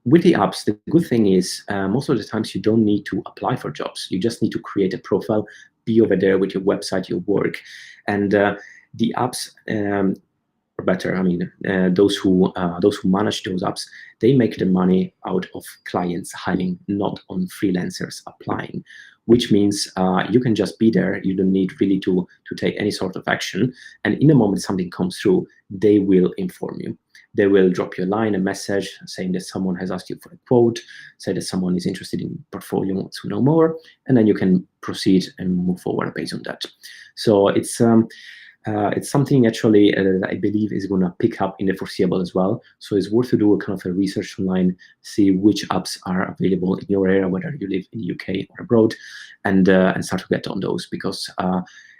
With the apps, the good thing is most of the times you don't need to apply for jobs. You just need to create a profile, be over there with your website, your work. And the apps, or better, those who manage those apps, they make the money out of clients hiring, not on freelancers applying, which means you can just be there. You don't need really to take any sort of action. And in the moment something comes through, they will inform you. They will drop you a line, a message saying that someone has asked you for a quote, say that someone is interested in portfolio, wants to know more, and then you can proceed and move forward based on that. So it's something actually that I believe is going to pick up in the foreseeable as well. So it's worth to do a kind of a research online, see which apps are available in your area, whether you live in the UK or abroad, and start to get on those, because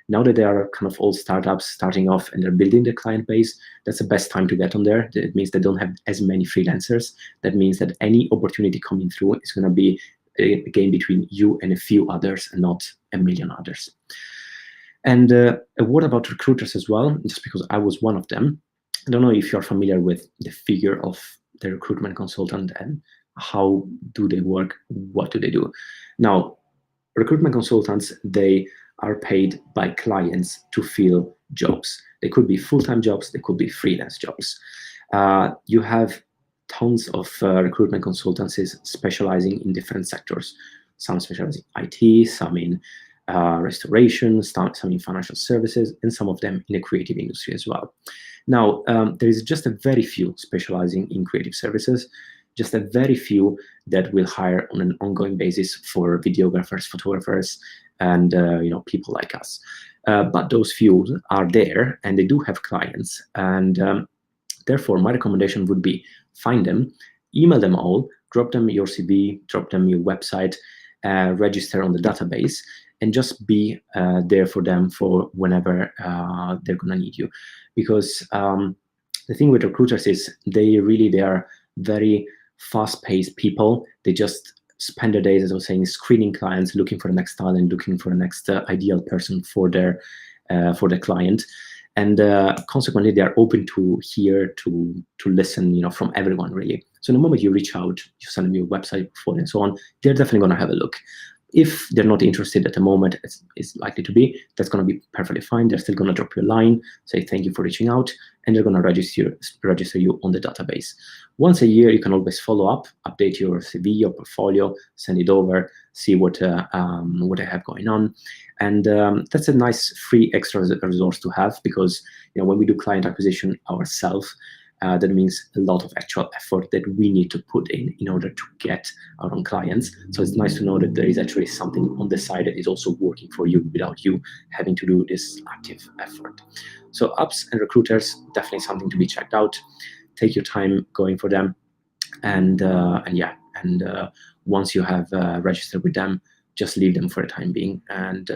now that they are kind of all startups starting off and they're building their client base, that's the best time to get on there. It means they don't have as many freelancers. That means that any opportunity coming through is going to be a game between you and a few others, and not a million others. And a word about recruiters as well, just because I was one of them. I don't know if you're familiar with the figure of the recruitment consultant and how do they work, what do they do. Now, recruitment consultants, they are paid by clients to fill jobs. They could be full-time jobs, they could be freelance jobs. You have tons of recruitment consultancies specializing in different sectors. Some specialize in IT, some in restoration, some in financial services, and some of them in the creative industry as well. Now, there is just a very few specializing in creative services, just a very few that will hire on an ongoing basis for videographers, photographers, and people like us. But those few are there, and they do have clients. And therefore, my recommendation would be find them, email them all, drop them your CV, drop them your website, register on the database, and just be there for them for whenever they're gonna need you. Because the thing with recruiters is they are very fast-paced people. They just spend their days, as I was saying, screening clients, looking for the next talent, looking for the next ideal person for their client. And consequently, they are open to hear, to listen, from everyone really. So the moment you reach out, you send them your website, portfolio, and so on, they're definitely going to have a look. If they're not interested at the moment, it's likely to be, that's going to be perfectly fine. They're still going to drop you a line, say thank you for reaching out, and they're going to register you on the database. Once a year, you can always follow up, update your CV, your portfolio, send it over, see what I have going on. And that's a nice free extra resource to have, because when we do client acquisition ourselves, that means a lot of actual effort that we need to put in order to get our own clients. So it's nice to know that there is actually something on the side that is also working for you without you having to do this active effort. So apps and recruiters, definitely something to be checked out. Take your time going for them, and once you have registered with them, just leave them for the time being, and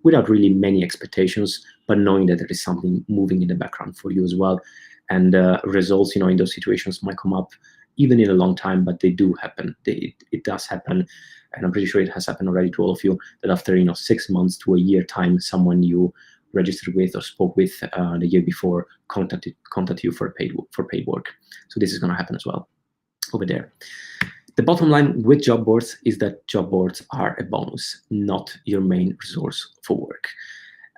without really many expectations, but knowing that there is something moving in the background for you as well. And results, in those situations might come up even in a long time, but they do happen. It does happen, and I'm pretty sure it has happened already to all of you, that after 6 months to a year time, someone you registered with or spoke with the year before contacted you for paid work. So this is going to happen as well over there. The bottom line with job boards is that job boards are a bonus, not your main resource for work.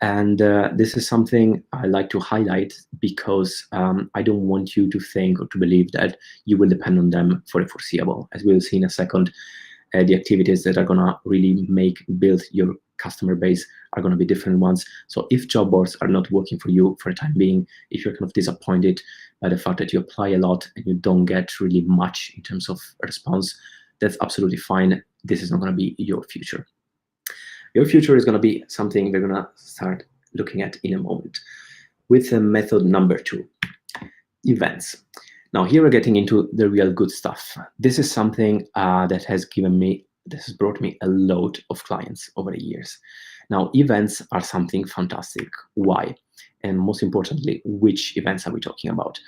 And this is something I like to highlight, because I don't want you to think or to believe that you will depend on them for the foreseeable. As we will see in a second, the activities that are going to really build your customer base are going to be different ones. So if job boards are not working for you for the time being, if you're kind of disappointed by the fact that you apply a lot and you don't get really much in terms of a response, that's absolutely fine. This is not going to be your future. Your future is going to be something we're going to start looking at in a moment, with method number 2, events. Now here we're getting into the real good stuff. This is something that has brought me a lot of clients over the years. Now, events are something fantastic. Why? And most importantly, which events are we talking about?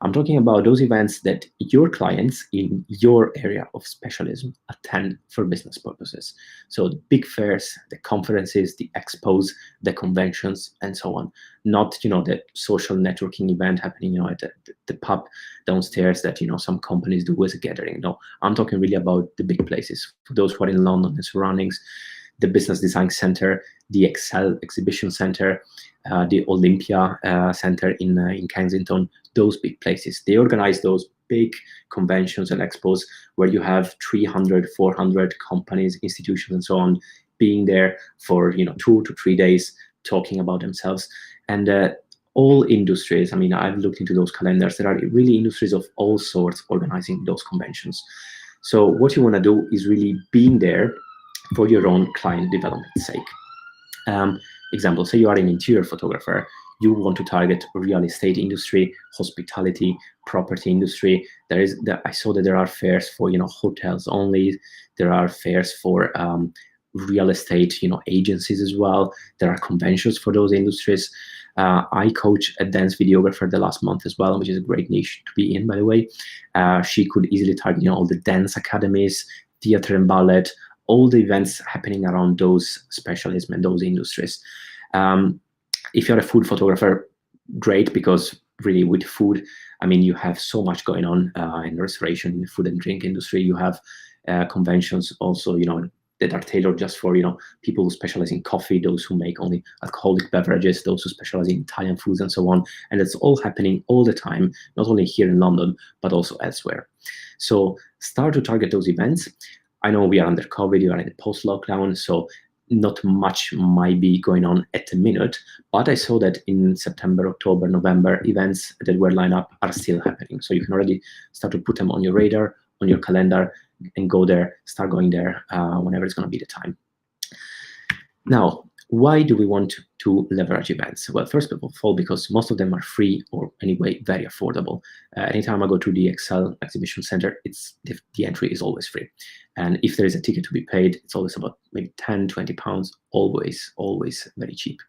I'm talking about those events that your clients in your area of specialism attend for business purposes. So the big fairs, the conferences, the expos, the conventions, and so on. Not, the social networking event happening, at the pub downstairs that, some companies do as a gathering. No, I'm talking really about the big places. For those who are in London and surroundings, the Business Design Center, the Excel Exhibition Center, the Olympia Center in Kensington, those big places. They organize those big conventions and expos where you have 300, 400 companies, institutions, and so on being there for 2 to 3 days talking about themselves. And all industries, I've looked into those calendars. There are really industries of all sorts organizing those conventions. So what you want to do is really being there for your own client development's sake. Example, say you are an interior photographer, you want to target real estate industry, hospitality, property industry. I saw that there are fairs for hotels only. There are fairs for real estate agencies as well. There are conventions for those industries. I coach a dance videographer the last month as well, which is a great niche to be in, by the way. She could easily target all the dance academies, theater and ballet, all the events happening around those specialisms and those industries. If you're a food photographer, great, because really with food, you have so much going on in the restoration, in the food and drink industry. You have conventions also, that are tailored just for people who specialize in coffee, those who make only alcoholic beverages, those who specialize in Italian foods, and so on. And it's all happening all the time, not only here in London, but also elsewhere. So start to target those events. I know we are under COVID, you are in post-lockdown, so not much might be going on at the minute, but I saw that in September, October, November, events that were lined up are still happening. So you can already start to put them on your radar, on your calendar, and go there, start going there whenever it's going to be the time. Now, why do we want to leverage events? Well, first of all, because most of them are free or anyway very affordable. Anytime I go to the Excel Exhibition Center, the entry is always free. And if there is a ticket to be paid, it's always about maybe 10, 20 pounds, always very cheap.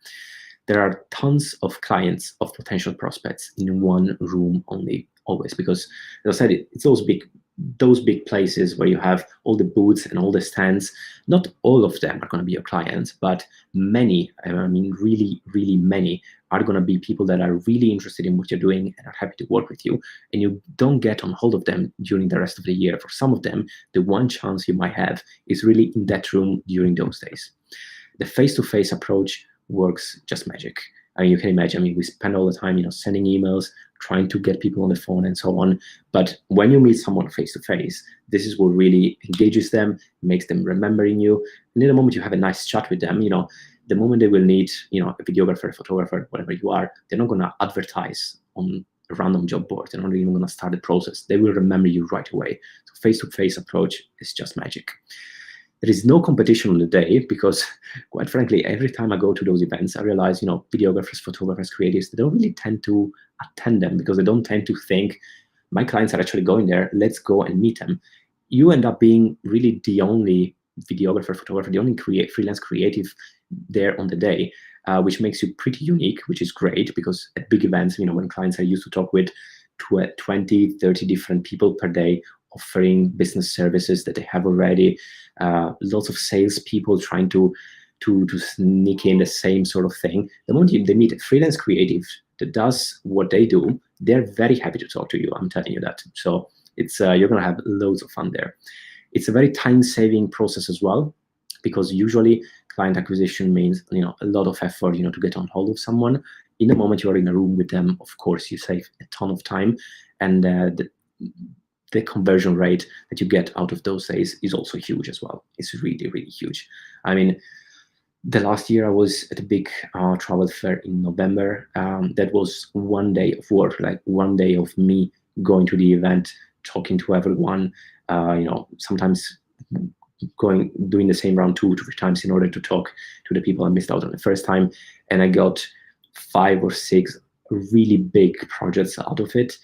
There are tons of potential prospects in one room only, always, because as I said, it's those big those big places where you have all the booths and all the stands, not all of them are going to be your clients, but many, I mean, really, really many are going to be people that are really interested in what you're doing and are happy to work with you. And you don't get on hold of them during the rest of the year. For some of them, the one chance you might have is really in that room during those days. The face-to-face approach works just magic. I mean, you can imagine, I mean, we spend all the time, sending emails, trying to get people on the phone and so on. But when you meet someone face-to-face, this is what really engages them, makes them remembering you. And in the moment you have a nice chat with them, the moment they will need, a videographer, a photographer, whatever you are, they're not going to advertise on a random job board. They're not even going to start the process. They will remember you right away. So face-to-face approach is just magic. There is no competition on the day because, quite frankly, every time I go to those events, I realize, videographers, photographers, creatives, they don't really tend to attend them because they don't tend to think, my clients are actually going there, let's go and meet them. You end up being really the only videographer, photographer, the only freelance creative there on the day, which makes you pretty unique, which is great because at big events, when clients are used to talk with 20, 30 different people per day, offering business services that they have already, lots of salespeople trying to sneak in the same sort of thing. The moment they meet a freelance creative that does what they do, they're very happy to talk to you. I'm telling you that. So it's you're gonna have loads of fun there. It's a very time-saving process as well, because usually client acquisition means a lot of effort to get on hold of someone. In the moment you're in a room with them, of course you save a ton of time, and the conversion rate that you get out of those days is also huge as well. It's really, really huge. I mean, the last year I was at a big travel fair in November. That was one day of work, like one day of me going to the event, talking to everyone, sometimes doing the same round 2 to 3 times in order to talk to the people I missed out on the first time. And I got 5 or 6 really big projects out of it.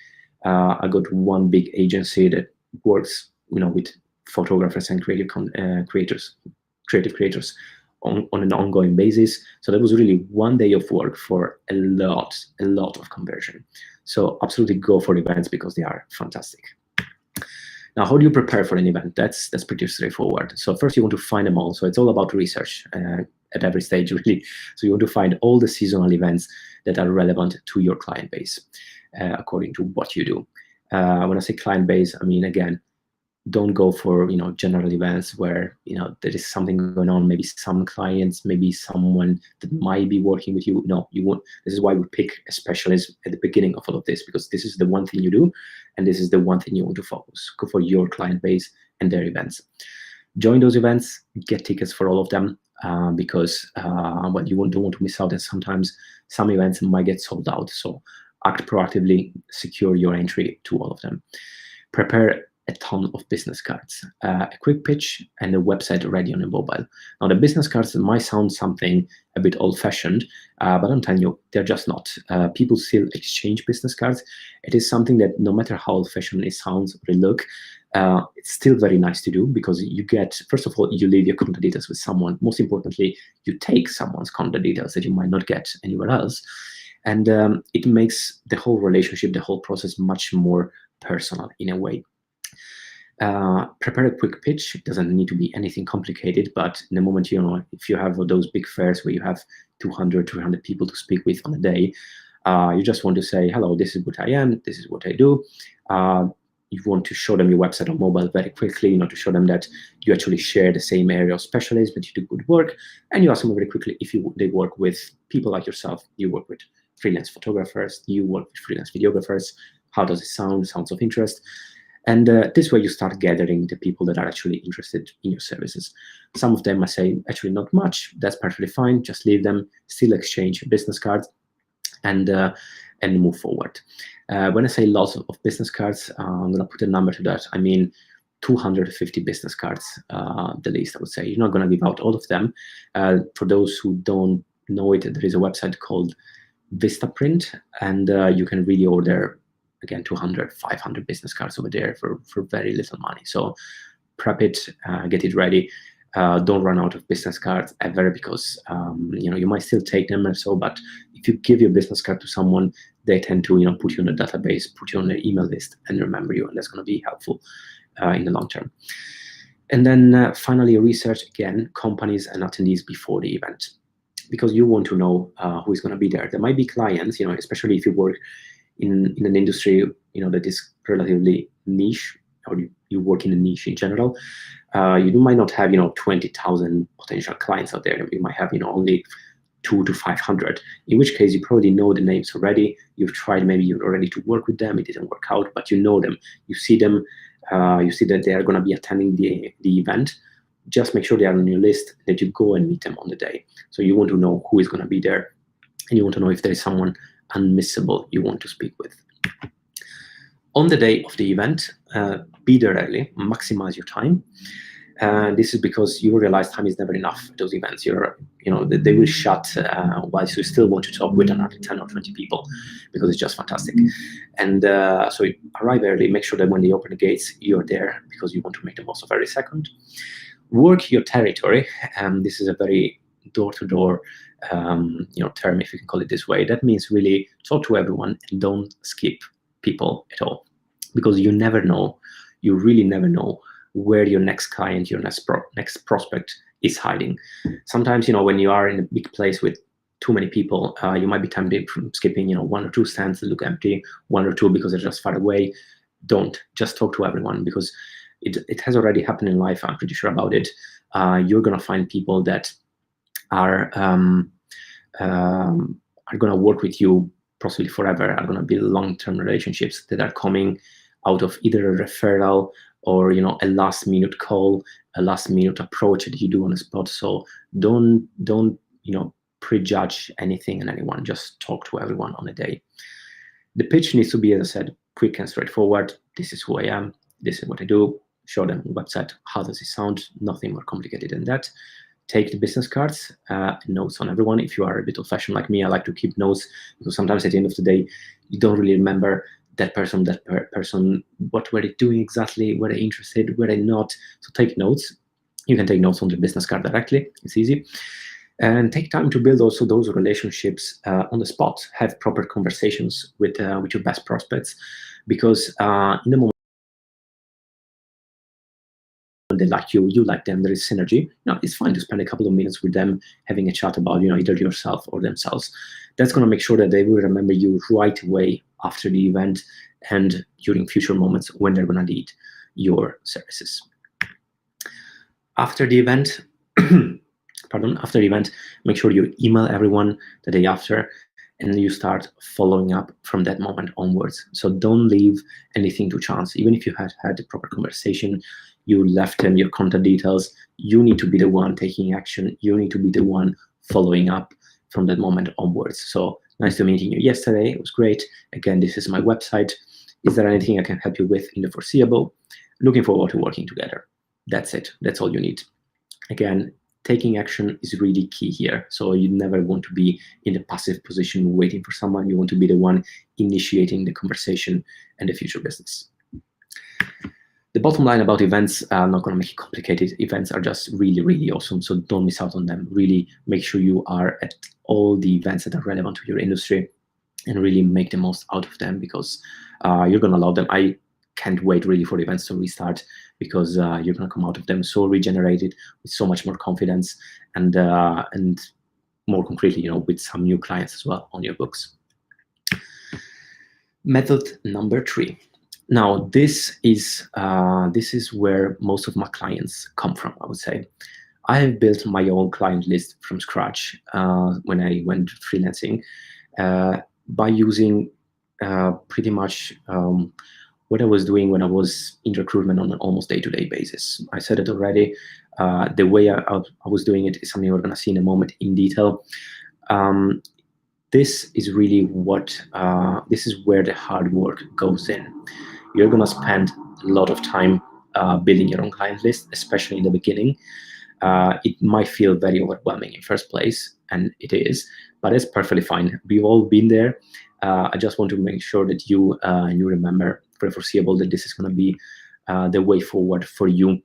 I got one big agency that works, with photographers and creative creators on an ongoing basis. So that was really one day of work for a lot of conversion. So absolutely go for events because they are fantastic. Now, how do you prepare for an event? That's pretty straightforward. So first you want to find them all. So it's all about research at every stage, really. So you want to find all the seasonal events that are relevant to your client base, according to what you do. When I say client base, I mean, again, don't go for general events where there is something going on, maybe some clients, maybe someone that might be working with you. No, you won't. This is why we pick a specialist at the beginning of all of this, because this is the one thing you do and this is the one thing you want to focus. Go for your client base and their events. Join those events, get tickets for all of them, because well, you don't want to miss out, and sometimes some events might get sold out. So act proactively, secure your entry to all of them. Prepare a ton of business cards, a quick pitch, and a website ready on a mobile. Now, the business cards might sound something a bit old-fashioned, but I'm telling you, they're just not. People still exchange business cards. It is something that no matter how old-fashioned it sounds or they look, it's still very nice to do, because you get, first of all, you leave your contact details with someone. Most importantly, you take someone's contact details that you might not get anywhere else. And it makes the whole relationship, the whole process much more personal in a way. Prepare a quick pitch. It doesn't need to be anything complicated, but in the moment, if you have those big fairs where you have 200, 300 people to speak with on a day, you just want to say, hello, this is what I am, this is what I do. You want to show them your website on mobile very quickly, to show them that you actually share the same area of specialism, but you do good work. And you ask them very quickly if they work with people like yourself. You work with freelance photographers, you work with freelance videographers. How does it sound? Sounds of interest. And this way you start gathering the people that are actually interested in your services. Some of them might say, actually not much, that's perfectly fine, just leave them, still exchange business cards, and move forward. When I say lots of business cards, I'm gonna put a number to that. I mean 250 business cards, the least, I would say. You're not gonna give out all of them. For those who don't know it, there is a website called Vistaprint, and you can really order, again, 200, 500 business cards over there for very little money. So prep it, get it ready. Don't run out of business cards ever, because you might still take them or so, but if you give your business card to someone, they tend to put you on a database, put you on their email list, and remember you, and that's going to be helpful. in the long term. And then finally, research again companies and attendees before the event, because you want to know who is going to be there. There might be clients, especially if you work in an industry, that is relatively niche, or you work in a niche in general. You might not have 20,000 potential clients out there. You might have only 200 to 500, in which case you probably know the names already. You've tried, maybe you're already to work with them, it didn't work out, but you know them, you see them, you see that they are going to be attending the event. Just make sure they are on your list, that you go and meet them on the day. So you want to know who is going to be there, and you want to know if there is someone unmissable you want to speak with. On the day of the event, be there early, maximize your time. This is because you realize time is never enough at those events. They will shut whilst you still want to talk with another 10 or 20 people, because it's just fantastic. And so you arrive early, make sure that when they open the gates, you're there, because you want to make the most of every second. Work your territory. This is a very door-to-door term, if you can call it this way. That means really talk to everyone and don't skip people at all, because you never know, you really never know where your next client, your next prospect is hiding. Sometimes, when you are in a big place with too many people, you might be tempted from skipping, one or two stands that look empty, one or two because they're just far away. Don't. Just talk to everyone, because it has already happened in life. I'm pretty sure about it. You're gonna find people that are going to work with you possibly forever, are going to be long-term relationships that are coming out of either a referral or a last-minute call, a last-minute approach that you do on the spot. So don't prejudge anything and anyone. Just talk to everyone on a day. The pitch needs to be, as I said, quick and straightforward. This is who I am. This is what I do. Show them the website. How does it sound? Nothing more complicated than that. Take the business cards, notes on everyone. If you are a bit old-fashioned like me, I like to keep notes, because sometimes at the end of the day, you don't really remember that person, what were they doing exactly, were they interested, were they not. So take notes. You can take notes on the business card directly. It's easy. And take time to build also those relationships on the spot. Have proper conversations with your best prospects, because in the moment they like you, you like them, there is synergy. It's fine to spend a couple of minutes with them having a chat about either yourself or themselves. That's going to make sure that they will remember you right away after the event and during future moments when they're going to need your services. After the event, make sure you email everyone the day after, and you start following up from that moment onwards. So don't leave anything to chance. Even if you had a proper conversation, you left them your contact details, you need to be the one taking action. You need to be the one following up from that moment onwards. So nice to meeting you yesterday. It was great. Again, this is my website. Is there anything I can help you with in the foreseeable? Looking forward to working together. That's it. That's all you need. Again, taking action is really key here. So you never want to be in the passive position waiting for someone. You want to be the one initiating the conversation and the future business. The bottom line about events, I'm not going to make it complicated. Events are just really, really awesome. So don't miss out on them. Really make sure you are at all the events that are relevant to your industry and really make the most out of them, because you're going to love them. I can't wait really for the events to restart, because you're going to come out of them so regenerated, with so much more confidence, and more concretely, with some new clients as well on your books. Method number 3. Now, this is where most of my clients come from, I would say. I have built my own client list from scratch when I went freelancing by using pretty much what I was doing when I was in recruitment on an almost day-to-day basis. I said it already. The way I was doing it is something we're going to see in a moment in detail. This is really this is where the hard work goes in. You're going to spend a lot of time building your own client list, especially in the beginning. It might feel very overwhelming in first place, and it is, but it's perfectly fine. We've all been there. I just want to make sure that you remember for the foreseeable that this is going to be the way forward for you,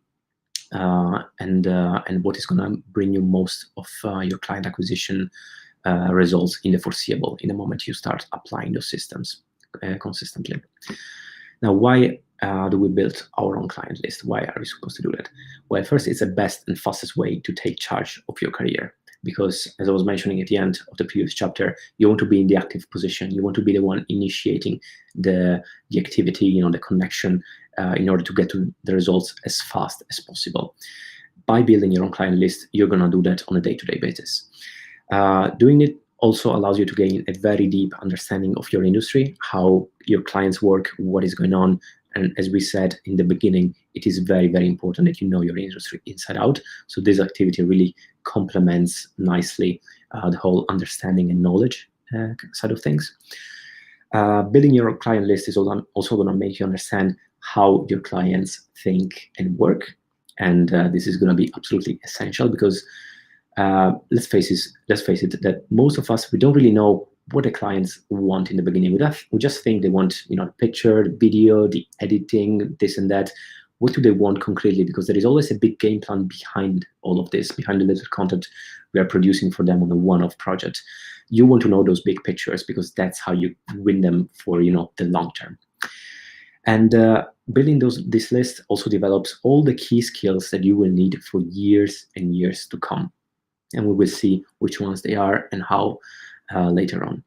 and what is going to bring you most of your client acquisition results in the foreseeable, in the moment you start applying those systems consistently. Now, why do we build our own client list? Why are we supposed to do that? Well, first, it's the best and fastest way to take charge of your career. Because as I was mentioning at the end of the previous chapter, you want to be in the active position. You want to be the one initiating the activity, the connection, in order to get to the results as fast as possible. By building your own client list, you're going to do that on a day-to-day basis. Doing it also allows you to gain a very deep understanding of your industry, how your clients work, what is going on. And as we said in the beginning, it is very, very important that you know your industry inside out. So this activity really complements nicely the whole understanding and knowledge side of things. Building your client list is also going to make you understand how your clients think and work. And this is going to be absolutely essential because let's face it, that most of us, we don't really know what the clients want in the beginning. We just think they want, the picture, the video, the editing, this and that. What do they want concretely? Because there is always a big game plan behind all of this, behind the little content we are producing for them on a one-off project. You want to know those big pictures because that's how you win them for, the long term. And building this list also develops all the key skills that you will need for years and years to come. And we will see which ones they are and how later on.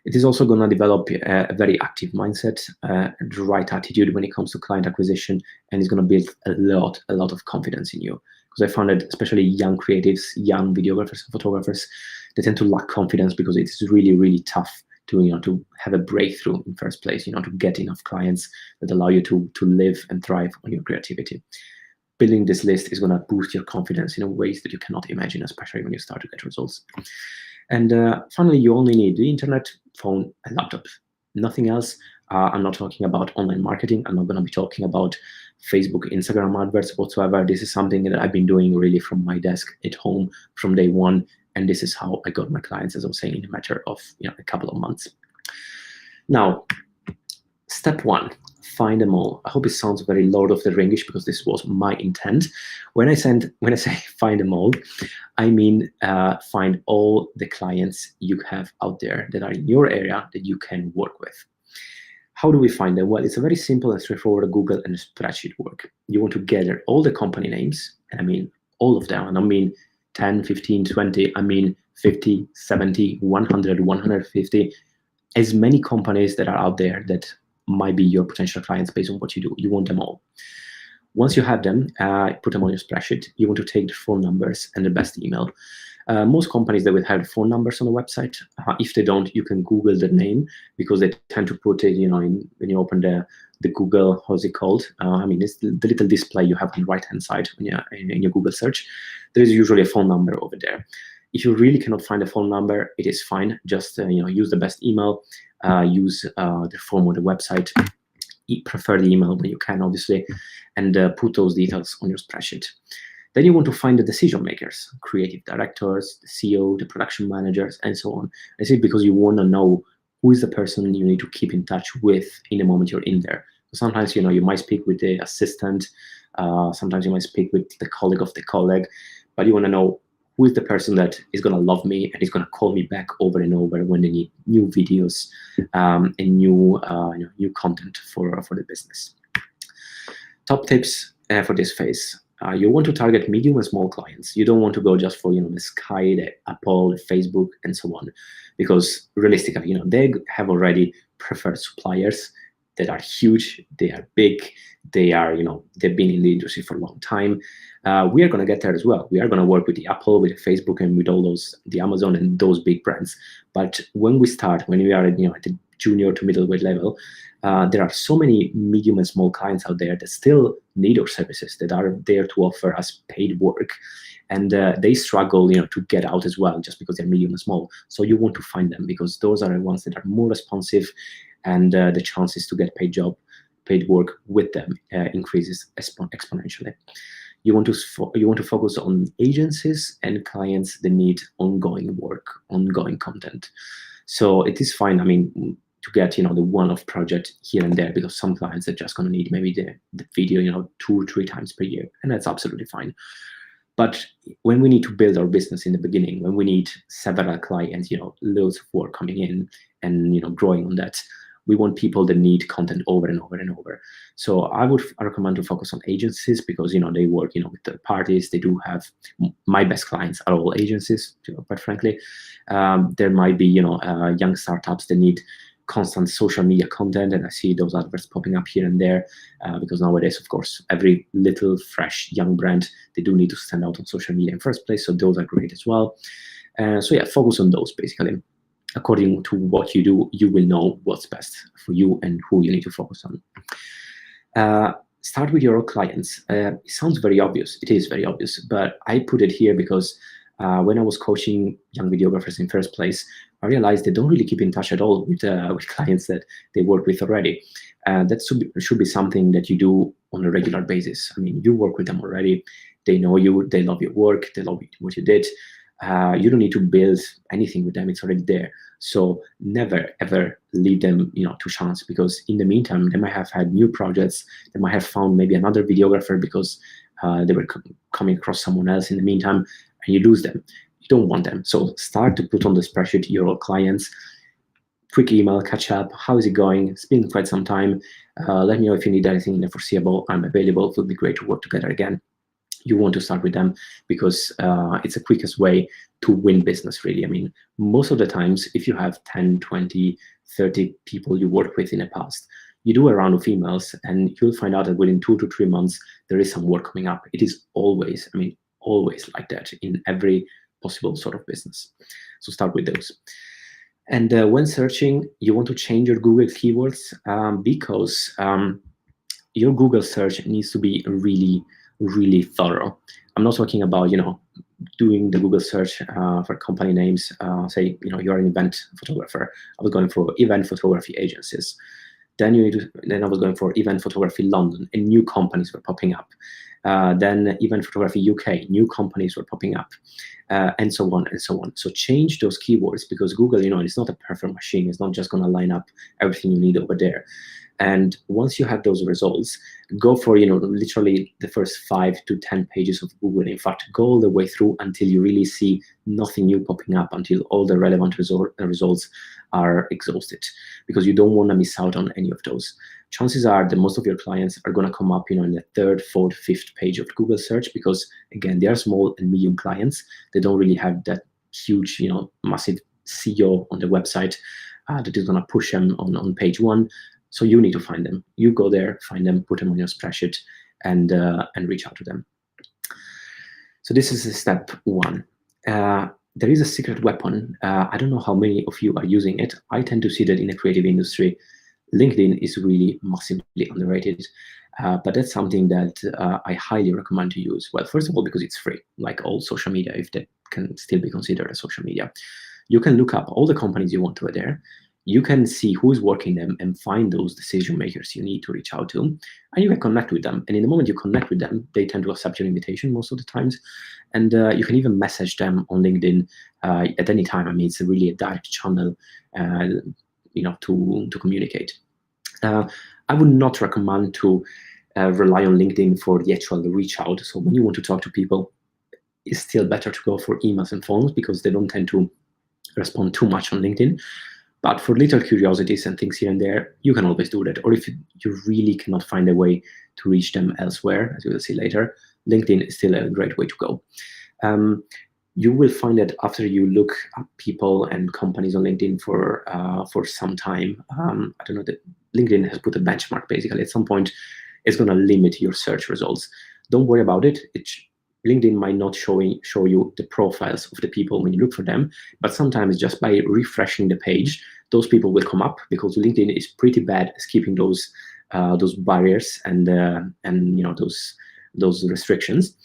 It is also going to develop a very active mindset, the right attitude when it comes to client acquisition, and it's going to build a lot of confidence in you. Because I found that especially young creatives, young videographers and photographers, they tend to lack confidence because it's really, really tough to have a breakthrough in first place, to get enough clients that allow you to live and thrive on your creativity. Building this list is going to boost your confidence in ways that you cannot imagine, especially when you start to get results. And finally, you only need the internet, phone, and laptop. Nothing else. I'm not talking about online marketing. I'm not going to be talking about Facebook, Instagram adverts whatsoever. This is something that I've been doing really from my desk at home from day one. And this is how I got my clients, as I was saying, in a matter of a couple of months. Now, step one. Find them all. I hope it sounds very Lord of the Ringish because this was my intent. When I say find them all, I mean find all the clients you have out there that are in your area that you can work with. How do we find them? Well, it's a very simple and straightforward Google and spreadsheet work. You want to gather all the company names, and I mean all of them. And I mean 10, 15, 20, I mean 50, 70, 100, 150, as many companies that are out there that might be your potential clients based on what you do. You want them all. Once you have them, put them on your spreadsheet. You want to take the phone numbers and the best email. Most companies, they will have phone numbers on the website. If they don't, you can Google the name because they tend to put it, when you open the Google, how's it called? It's the little display you have on the right-hand side when you're in your Google search. There is usually a phone number over there. If you really cannot find a phone number, it is fine. Just use the best email. Use the form on the website. Prefer the email when you can, obviously, and put those details on your spreadsheet. Then you want to find the decision makers, creative directors, the CEO, the production managers, and so on. This is because you want to know who is the person you need to keep in touch with in the moment you're in there. Sometimes, you might speak with the assistant. Sometimes you might speak with the colleague of the colleague, but you want to know who is the person that is going to love me and is going to call me back over and over when they need new videos and new content for the business. Top tips for this phase. You want to target medium and small clients. You don't want to go just for the Sky, the Apple, the Facebook, and so on, because realistically, they have already preferred suppliers that are huge, they are big, they are they've been in the industry for a long time. We are going to get there as well. We are going to work with the Apple, with the Facebook, and with all those, the Amazon and those big brands. But when we start, when we are at the junior to middleweight level, there are so many medium and small clients out there that still need our services, that are there to offer us paid work, and they struggle to get out as well, just because they're medium and small. So you want to find them because those are the ones that are more responsive, and the chances to get paid work with them increases exponentially. You want to focus on agencies and clients that need ongoing work, ongoing content. So it is fine, to get the one-off project here and there, because some clients are just going to need maybe the video 2 or 3 times per year, and that's absolutely fine. But when we need to build our business in the beginning, when we need several clients, loads of work coming in and growing on that, we want people that need content over and over and over. So I would recommend to focus on agencies because they work with third parties. They do have my best clients are all agencies, quite frankly. There might be young startups that need constant social media content, and I see those adverts popping up here and there because nowadays, of course, every little fresh young brand, they do need to stand out on social media in first place, so those are great as well. So yeah, focus on those basically. According to what you do, you will know what's best for you and who you need to focus on. Start with your clients. It sounds very obvious. It is very obvious, but I put it here because when I was coaching young videographers in first place, I realized they don't really keep in touch at all with clients that they work with already. That should be something that you do on a regular basis. I mean, you work with them already. They know you. They love your work. They love what you did. You don't need to build anything with them. It's already there. So never, ever leave them to chance, because in the meantime, they might have had new projects. They might have found maybe another videographer because they were coming across someone else in the meantime, and you lose them. You don't want them. So start to put on the spreadsheet your old clients. Quick email, catch up. How is it going? It's been quite some time. Let me know if you need anything in the foreseeable. I'm available. It would be great to work together again. You want to start with them because it's the quickest way to win business, really. I mean, most of the times, if you have 10, 20, 30 people you worked with in the past, you do a round of emails and you'll find out that within 2 to 3 months, there is some work coming up. It is always, always like that in every possible sort of business. So start with those. And when searching, you want to change your Google keywords because your Google search needs to be really thorough. I'm not talking about doing the Google search for company names. Say you're an event photographer. I was going for event photography agencies. Then I was going for event photography London, and new companies were popping up. Then event photography UK, new companies were popping up, and so on and so on. So change those keywords because Google, it's not a perfect machine. It's not just going to line up everything you need over there. And once you have those results, go for literally the first 5 to 10 pages of Google. In fact, go all the way through until you really see nothing new popping up, until all the relevant results are exhausted, because you don't want to miss out on any of those. Chances are that most of your clients are going to come up in the 3rd, 4th, 5th page of Google search because, again, they are small and medium clients. They don't really have that huge, massive SEO on the website that is going to push them on page 1. So you need to find them. You go there, find them, put them on your spreadsheet, and reach out to them. So this is step 1. There is a secret weapon. I don't know how many of you are using it. I tend to see that in the creative industry, LinkedIn is really massively underrated. But that's something that I highly recommend to use. Well, first of all, because it's free, like all social media, if that can still be considered as social media. You can look up all the companies you want over there. You can see who's working them and find those decision makers you need to reach out to, and you can connect with them. And in the moment you connect with them, they tend to accept your invitation most of the times. And you can even message them on LinkedIn at any time. It's really a direct channel, to communicate. I would not recommend to rely on LinkedIn for the actual reach out. So when you want to talk to people, it's still better to go for emails and phones because they don't tend to respond too much on LinkedIn. But for little curiosities and things here and there, you can always do that. Or if you really cannot find a way to reach them elsewhere, as you will see later, LinkedIn is still a great way to go. You will find that after you look up people and companies on LinkedIn for some time, I don't know, that LinkedIn has put a benchmark basically. At some point, it's going to limit your search results. Don't worry about it. LinkedIn might not show you the profiles of the people when you look for them, but sometimes just by refreshing the page, those people will come up because LinkedIn is pretty bad at keeping those barriers and those restrictions.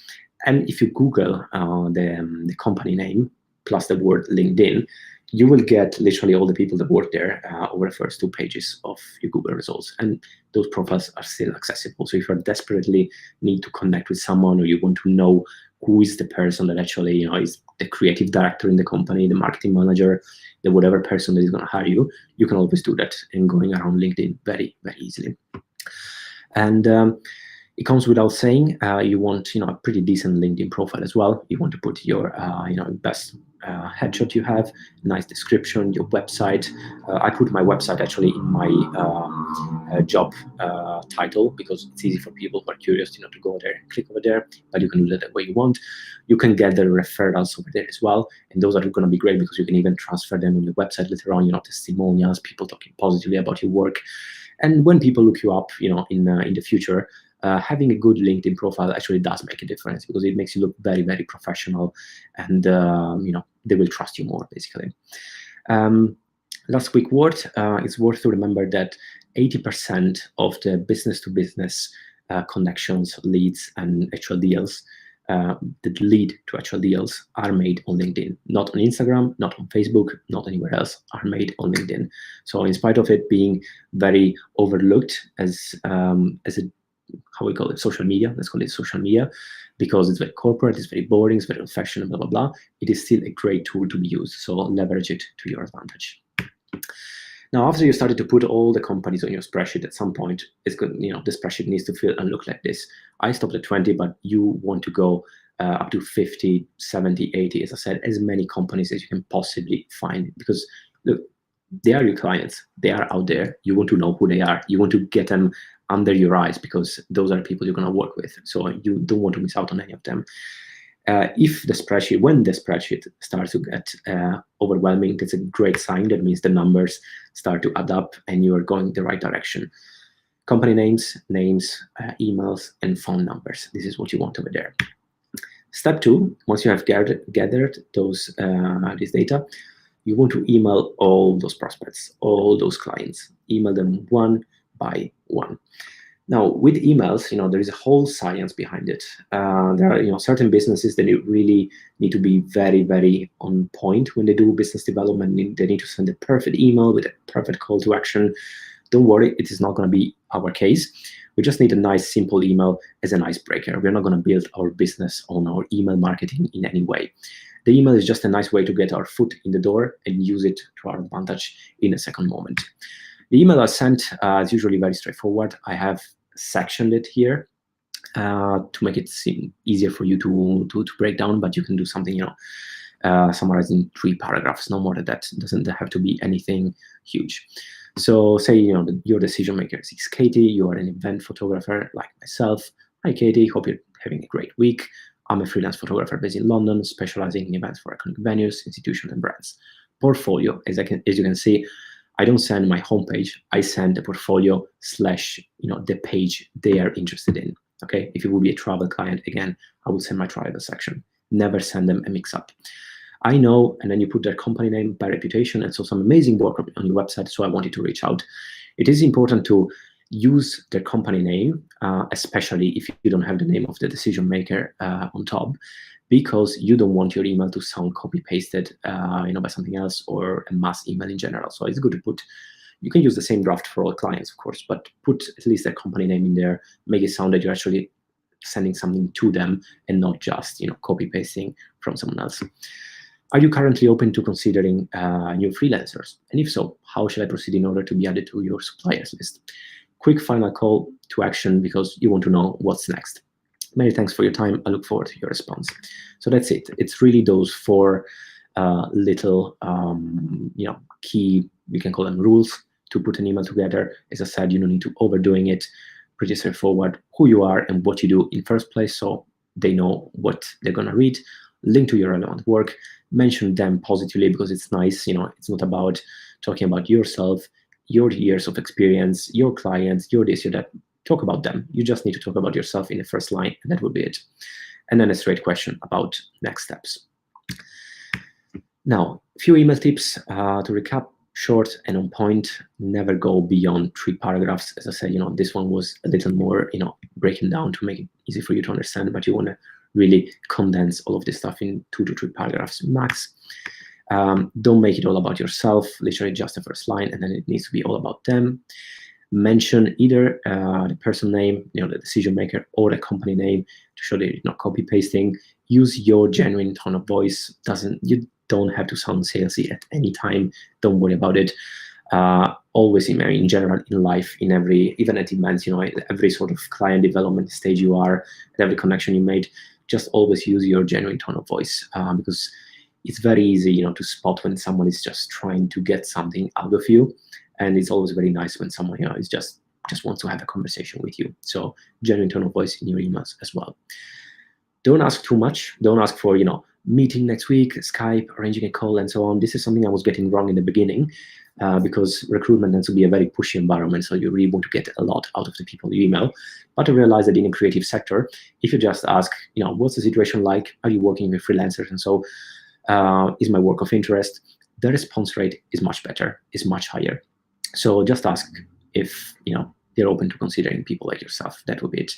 And if you Google the company name plus the word LinkedIn, you will get literally all the people that work there over the first 2 pages of your Google results. And those profiles are still accessible. So if you desperately need to connect with someone, or you want to know who is the person that actually is the creative director in the company, the marketing manager, the whatever person that is going to hire you, you can always do that and going around LinkedIn very, very easily. And It comes without saying, you want a pretty decent LinkedIn profile as well. You want to put your best headshot you have, nice description, your website. I put my website actually in my job title because it's easy for people who are curious to go there and click over there, but you can do that the way you want. You can get the referrals over there as well, and those are going to be great because you can even transfer them on your website later on, testimonials, people talking positively about your work. And when people look you up, in the future, having a good LinkedIn profile actually does make a difference because it makes you look very, very professional, and they will trust you more, basically. Last quick word: it's worth to remember that 80% of the business-to-business connections, leads, and actual deals that lead to actual deals are made on LinkedIn, not on Instagram, not on Facebook, not anywhere else, are made on LinkedIn. So in spite of it being very overlooked as a, how we call it, social media, let's call it social media, because it's very corporate, it's very boring, it's very old-fashioned, blah, blah, blah, it is still a great tool to be used. So leverage it to your advantage. Now, after you started to put all the companies on your spreadsheet, at some point, it's good. The spreadsheet needs to feel and look like this. I stopped at 20, but you want to go up to 50, 70, 80, as I said, as many companies as you can possibly find. Because look, they are your clients. They are out there. You want to know who they are. You want to get them under your eyes because those are people you're going to work with. So you don't want to miss out on any of them. When the spreadsheet starts to get overwhelming, that's a great sign. That means the numbers start to add up and you are going the right direction. Company names, emails, and phone numbers. This is what you want over there. Step 2, once you have gathered those this data, you want to email all those prospects, all those clients. Email them one by one. Now, with emails, there is a whole science behind it. There are, certain businesses that really need to be very, very on point when they do business development. They need to send a perfect email with a perfect call to action. Don't worry, it is not going to be our case. We just need a nice, simple email as an icebreaker. We're not going to build our business on our email marketing in any way. The email is just a nice way to get our foot in the door and use it to our advantage in a second moment. The email I sent is usually very straightforward. I have sectioned it here to make it seem easier for you to break down, but you can do something, summarized in 3 paragraphs, no more than that. It doesn't have to be anything huge. So say, your decision maker is Katie, you are an event photographer like myself. Hi, Katie, hope you're having a great week. I'm a freelance photographer based in London, specializing in events for iconic venues, institutions, and brands. Portfolio, as you can see, I don't send my homepage. I send the portfolio / the page they are interested in. Okay, if it would be a travel client, again, I would send my travel section. Never send them a mix-up. I know, and then you put their company name by reputation, and so some amazing work on your website. So I wanted to reach out. It is important to use their company name, especially if you don't have the name of the decision maker on top, because you don't want your email to sound copy-pasted, by something else or a mass email in general. So it's good to put. You can use the same draft for all clients, of course, but put at least their company name in there. Make it sound that you're actually sending something to them and not just copy-pasting from someone else. Are you currently open to considering new freelancers? And if so, how should I proceed in order to be added to your suppliers list? Quick final call to action because you want to know what's next. Many thanks for your time. I look forward to your response. So that's it. It's really those 4 little, key, we can call them rules to put an email together. As I said, you don't need to overdoing it. Pretty straightforward. Who you are and what you do in first place, so they know what they're gonna read. Link to your relevant work. Mention them positively because it's nice. It's not about talking about yourself, your years of experience, your clients, your this, your that. Talk about them. You just need to talk about yourself in the first line, and that would be it. And then a straight question about next steps. Now, a few email tips to recap: short and on point. Never go beyond 3 paragraphs. As I said, this one was a little more, breaking down to make it easy for you to understand, but you want to really condense all of this stuff in 2 to 3 paragraphs max. Don't make it all about yourself, literally just the first line, and then it needs to be all about them. Mention either the person name, the decision maker, or the company name to show that you're not copy pasting. Use your genuine tone of voice. You don't have to sound salesy at any time. Don't worry about it. always in general, in life, in every, even at events, every sort of client development stage you are, at every connection you made, just always use your genuine tone of voice, because it's very easy, to spot when someone is just trying to get something out of you, and it's always very nice when someone, is just wants to have a conversation with you. So genuine tone of voice in your emails as well. Don't ask too much. Don't ask for, meeting next week, Skype, arranging a call, and so on. This is something I was getting wrong in the beginning, because recruitment tends to be a very pushy environment, so you really want to get a lot out of the people you email. But I realized that in a creative sector, if you just ask, what's the situation like? Are you working with freelancers? And so, is my work of interest? The response rate is much better, is much higher. So just ask if, they're open to considering people like yourself. That would be it.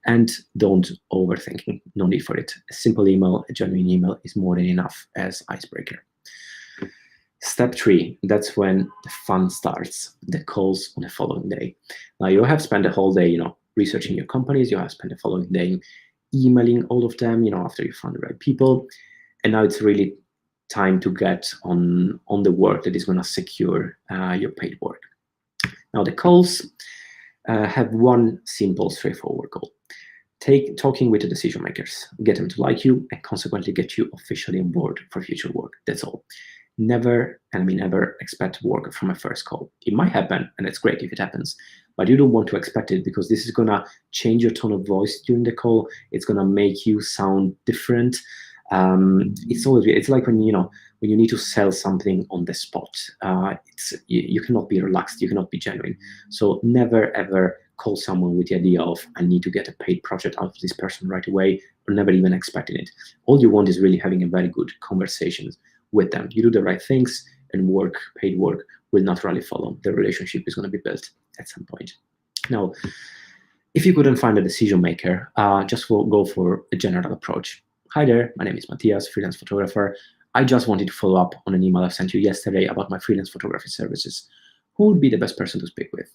And don't overthink. No need for it. A simple email, a genuine email is more than enough as icebreaker. Step 3, that's when the fun starts, the calls on the following day. Now you have spent the whole day, researching your companies. You have spent the following day emailing all of them, after you found the right people. And now it's really time to get on the work that is going to secure your paid work. Now the calls have one simple, straightforward goal. Talking with the decision makers, get them to like you, and consequently get you officially on board for future work. That's all. Never, and I mean never, expect work from a first call. It might happen, and it's great if it happens, but you don't want to expect it, because this is going to change your tone of voice during the call. It's going to make you sound different. It's like when you need to sell something on the spot. You cannot be relaxed, you cannot be genuine. So never ever call someone with the idea of, I need to get a paid project out of this person right away, or never even expecting it. All you want is really having a very good conversation with them. You do the right things, and paid work will naturally follow. The relationship is going to be built at some point. Now, if you couldn't find a decision maker, just go for a general approach. Hi there, my name is Matthias, freelance photographer. I just wanted to follow up on an email I sent you yesterday about my freelance photography services. Who would be the best person to speak with?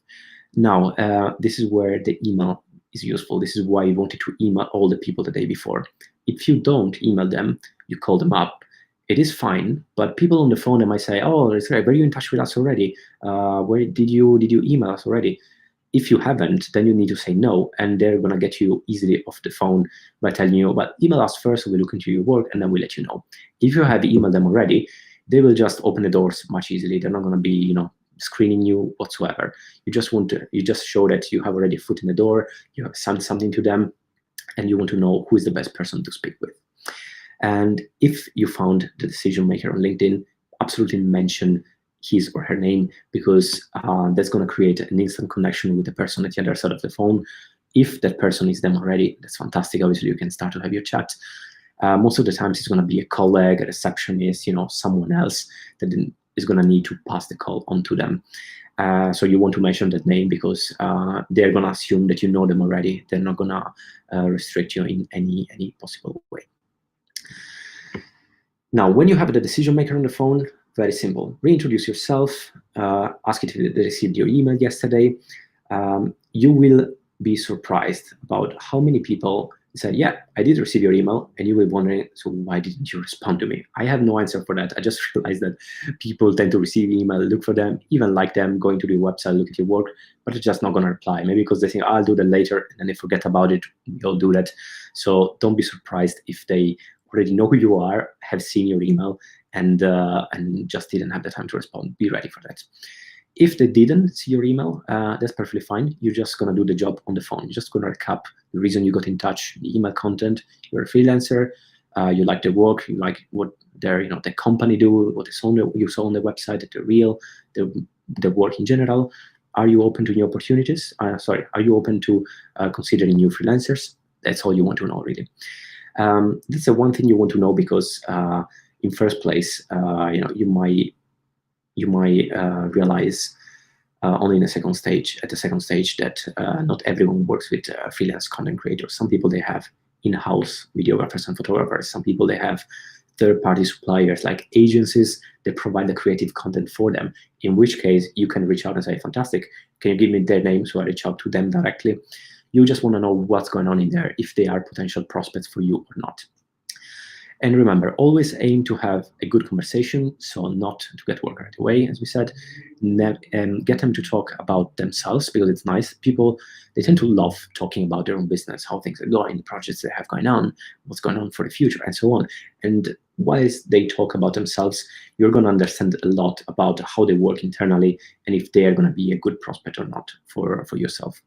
Now, this is where the email is useful. This is why you wanted to email all the people the day before. If you don't email them, you call them up. It is fine, but people on the phone, they might say, "Oh, it's great. Were you in touch with us already? Where did you email us already?" If you haven't, then you need to say no, and they're gonna get you easily off the phone by telling you, "Well, email us first, we'll look into your work, and then we'll let you know." If you have emailed them already, they will just open the doors much easily. They're not gonna be, screening you whatsoever. You just show that you have already a foot in the door, you have sent something to them, and you want to know who is the best person to speak with. And if you found the decision maker on LinkedIn, absolutely mention his or her name, because that's going to create an instant connection with the person at the other side of the phone. If that person is them already, that's fantastic. Obviously, you can start to have your chat. Most of the times, it's going to be a colleague, a receptionist, someone else that is going to need to pass the call on to them. So you want to mention that name, because they're going to assume that you know them already. They're not going to restrict you in any possible way. Now, when you have the decision maker on the phone, very simple. Reintroduce yourself, ask if they received your email yesterday. You will be surprised about how many people say, "Yeah, I did receive your email," and you will be wondering, "So why didn't you respond to me?" I have no answer for that. I just realized that people tend to receive email, look for them, even like them, going to the website, look at your work, but they're just not going to reply. Maybe because they think, "I'll do that later," and then they forget about it. We all do that. So don't be surprised if they already know who you are, have seen your email, and just didn't have the time to respond. Be ready for that. If they didn't see your email, that's perfectly fine. You're just going to do the job on the phone. You're just going to recap the reason you got in touch, the email content. You're a freelancer. You like their work. You like what their the company do, what you saw on the website, that they're real, the work in general. Are you open to new opportunities? Are you open to considering new freelancers? That's all you want to know, really. That's the one thing you want to know, because in first place, you might realize only at the second stage that not everyone works with freelance content creators. Some people, they have in-house videographers and photographers. Some people, they have third-party suppliers like agencies that provide the creative content for them, in which case you can reach out and say, "Fantastic, can you give me their name so I reach out to them directly?" You just want to know what's going on in there, if they are potential prospects for you or not. And remember, always aim to have a good conversation, so not to get work right away, as we said. And get them to talk about themselves, because it's nice. People, they tend to love talking about their own business, how things are going, the projects they have going on, what's going on for the future, and so on. And whilst they talk about themselves, you're going to understand a lot about how they work internally and if they are going to be a good prospect or not for yourself.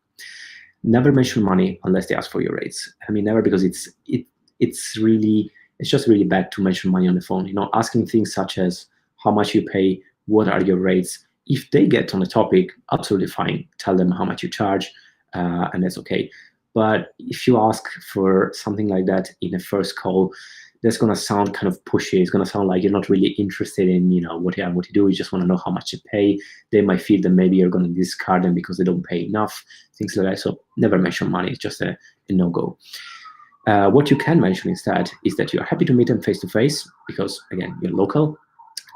Never mention money unless they ask for your rates. I mean, never, because it's just really bad to mention money on the phone. Asking things such as how much you pay, what are your rates. If they get on the topic, absolutely fine. Tell them how much you charge, and that's okay. But if you ask for something like that in the first call, that's going to sound kind of pushy. It's going to sound like you're not really interested in, what you do. You just want to know how much you pay. They might feel that maybe you're going to discard them because they don't pay enough, things like that. So never mention money. It's just a no-go. What you can mention instead is that you're happy to meet them face-to-face because, again, you're local.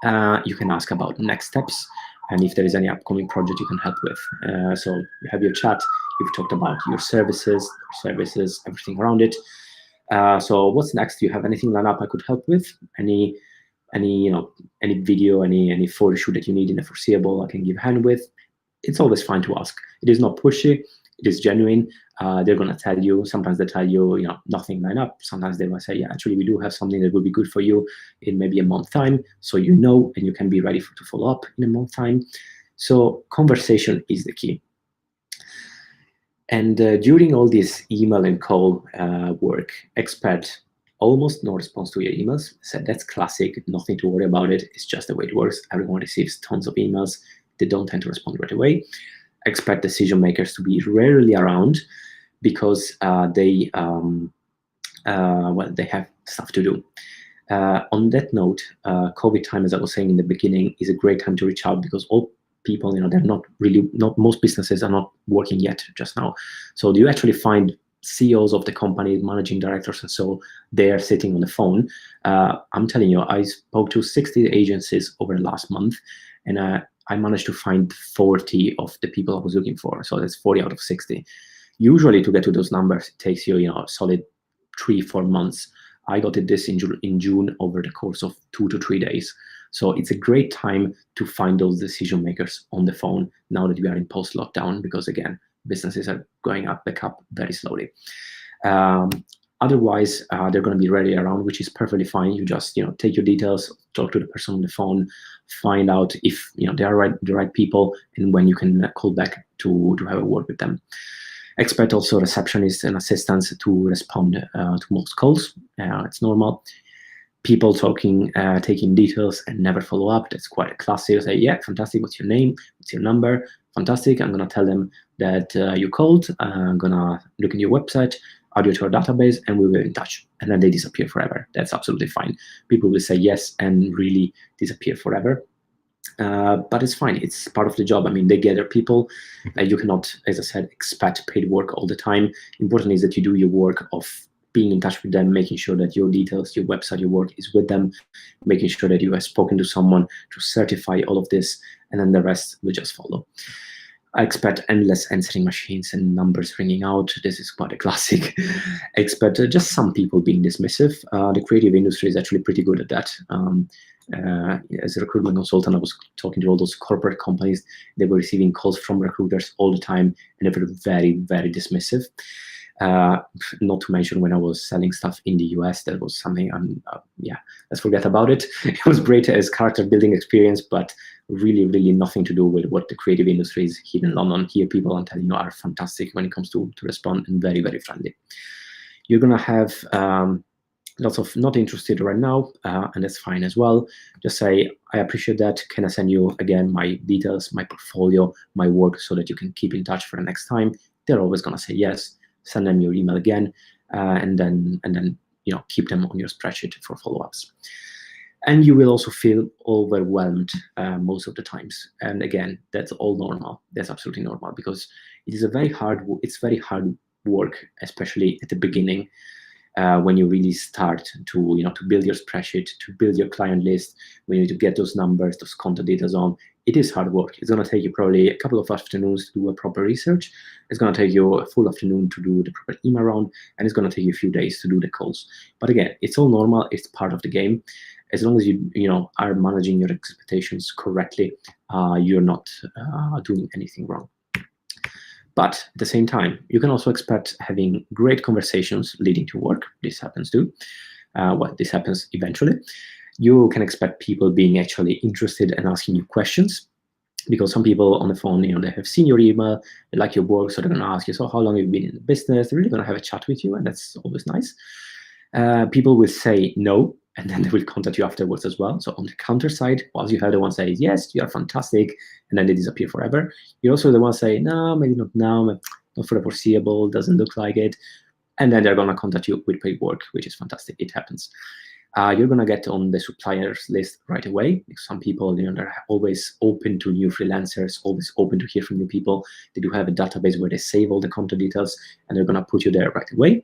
You can ask about next steps and if there is any upcoming project you can help with. So you have your chat. You've talked about your services, everything around it. So what's next? Do you have anything lined up I could help with? Any video, any photo shoot that you need in the foreseeable I can give a hand with? It's always fine to ask. It is not pushy. It is genuine. They're going to tell you. Sometimes they tell you, nothing lined up. Sometimes they might say, yeah, actually, we do have something that will be good for you in maybe a month time. So and you can be ready to follow up in a month time. So conversation is the key. And during all this email and call work, expect almost no response to your emails. So that's classic, nothing to worry about it. It's just the way it works. Everyone receives tons of emails. They don't tend to respond right away. Expect decision makers to be rarely around because they have stuff to do. On that note, COVID time, as I was saying in the beginning, is a great time to reach out because all people, most businesses are not working yet just now. So do you actually find CEOs of the company, managing directors, and so they're sitting on the phone? I'm telling you, I spoke to 60 agencies over the last month, and I managed to find 40 of the people I was looking for. So that's 40 out of 60. Usually to get to those numbers, it takes you, a solid 3-4 months. I got this in June over the course of 2 to 3 days. So it's a great time to find those decision makers on the phone now that we are in post-lockdown, because again, businesses are going back up very slowly. Otherwise, they're going to be ready around, which is perfectly fine. You just take your details, talk to the person on the phone, find out if they are the right people, and when you can call back to have a word with them. Expect also receptionists and assistants to respond to most calls. It's normal. People talking, taking details and never follow up. That's quite a classic. Say, yeah, fantastic. What's your name? What's your number? Fantastic. I'm going to tell them that you called. I'm going to look in your website, add you to our database, and we will be in touch. And then they disappear forever. That's absolutely fine. People will say yes and really disappear forever. But it's fine. It's part of the job. I mean, they gather people. You cannot, as I said, expect paid work all the time. Important is that you do your work of being in touch with them, making sure that your details, your website, your work is with them, making sure that you have spoken to someone to certify all of this, and then the rest will just follow. I expect endless answering machines and numbers ringing out. This is quite a classic. I expect just some people being dismissive. The creative industry is actually pretty good at that. As a recruitment consultant, I was talking to all those corporate companies. They were receiving calls from recruiters all the time, and they were very, very dismissive. Not to mention when I was selling stuff in the US, that was something, let's forget about it. It was great as character building experience, but really, really nothing to do with what the creative industry is here in London. Here, people, I'm telling you, are fantastic when it comes to respond and very, very friendly. You're going to have lots of not interested right now, and that's fine as well. Just say, I appreciate that. Can I send you, again, my details, my portfolio, my work, so that you can keep in touch for the next time? They're always going to say yes. Send them your email again, and then keep them on your spreadsheet for follow-ups. And you will also feel overwhelmed most of the times. And again, that's all normal. That's absolutely normal, because it's very hard work, especially at the beginning. when you really start to to build your spreadsheet, to build your client list, when you need to get those numbers, those contact details on, it is hard work. It's going to take you probably a couple of afternoons to do a proper research. It's going to take you a full afternoon to do the proper email round, and it's going to take you a few days to do the calls. But again, it's all normal. It's part of the game. As long as you are managing your expectations correctly, you're not doing anything wrong. But at the same time, you can also expect having great conversations leading to work. This happens too. Well, this happens eventually. You can expect people being actually interested and asking you questions, because some people on the phone, they have seen your email, they like your work, so they're going to ask you, so how long have you been in the business? They're really going to have a chat with you, and that's always nice. People will say no, and then they will contact you afterwards as well. So on the counter side, whilst you have the one say, yes, you are fantastic, and then they disappear forever, you're also the one say, no, maybe not now, not for the foreseeable, doesn't look like it. And then they're going to contact you with paid work, which is fantastic. It happens. You're going to get on the suppliers list right away. Some people, they're always open to new freelancers, always open to hear from new people. They do have a database where they save all the contact details, and they're going to put you there right away.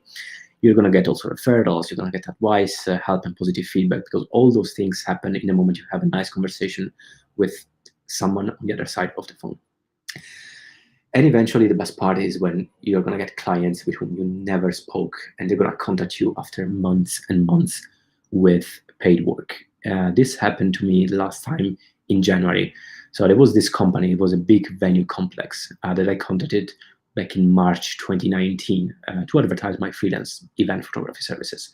You're going to get also referrals. You're going to get advice, help, and positive feedback, because all those things happen in the moment you have a nice conversation with someone on the other side of the phone. And eventually, the best part is when you're going to get clients with whom you never spoke, and they're going to contact you after months and months with paid work. This happened to me last time in January. So there was this company, it was a big venue complex that I contacted back in March 2019 to advertise my freelance event photography services.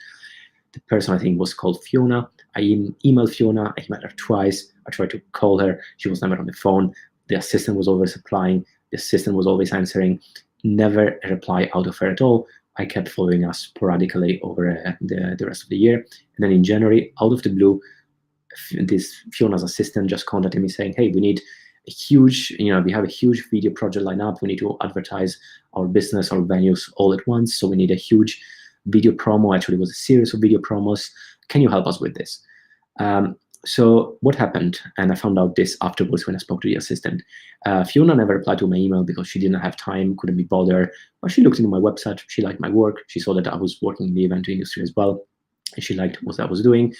The person, I think, was called Fiona. I emailed Fiona, I emailed her twice. I tried to call her, she was never on the phone. The assistant was always replying, the assistant was always answering, never a reply out of her at all. I kept following us sporadically over the rest of the year. And then in January, out of the blue, this Fiona's assistant just contacted me saying, hey, we need a huge, we have a huge video project lined up. We need to advertise our business, our venues all at once. So we need a huge video promo. Actually, it was a series of video promos. Can you help us with this? So what happened, and I found out this afterwards when I spoke to the assistant, Fiona never replied to my email because she didn't have time, couldn't be bothered, but she looked into my website, she liked my work, she saw that I was working in the event industry as well, and she liked what I was doing.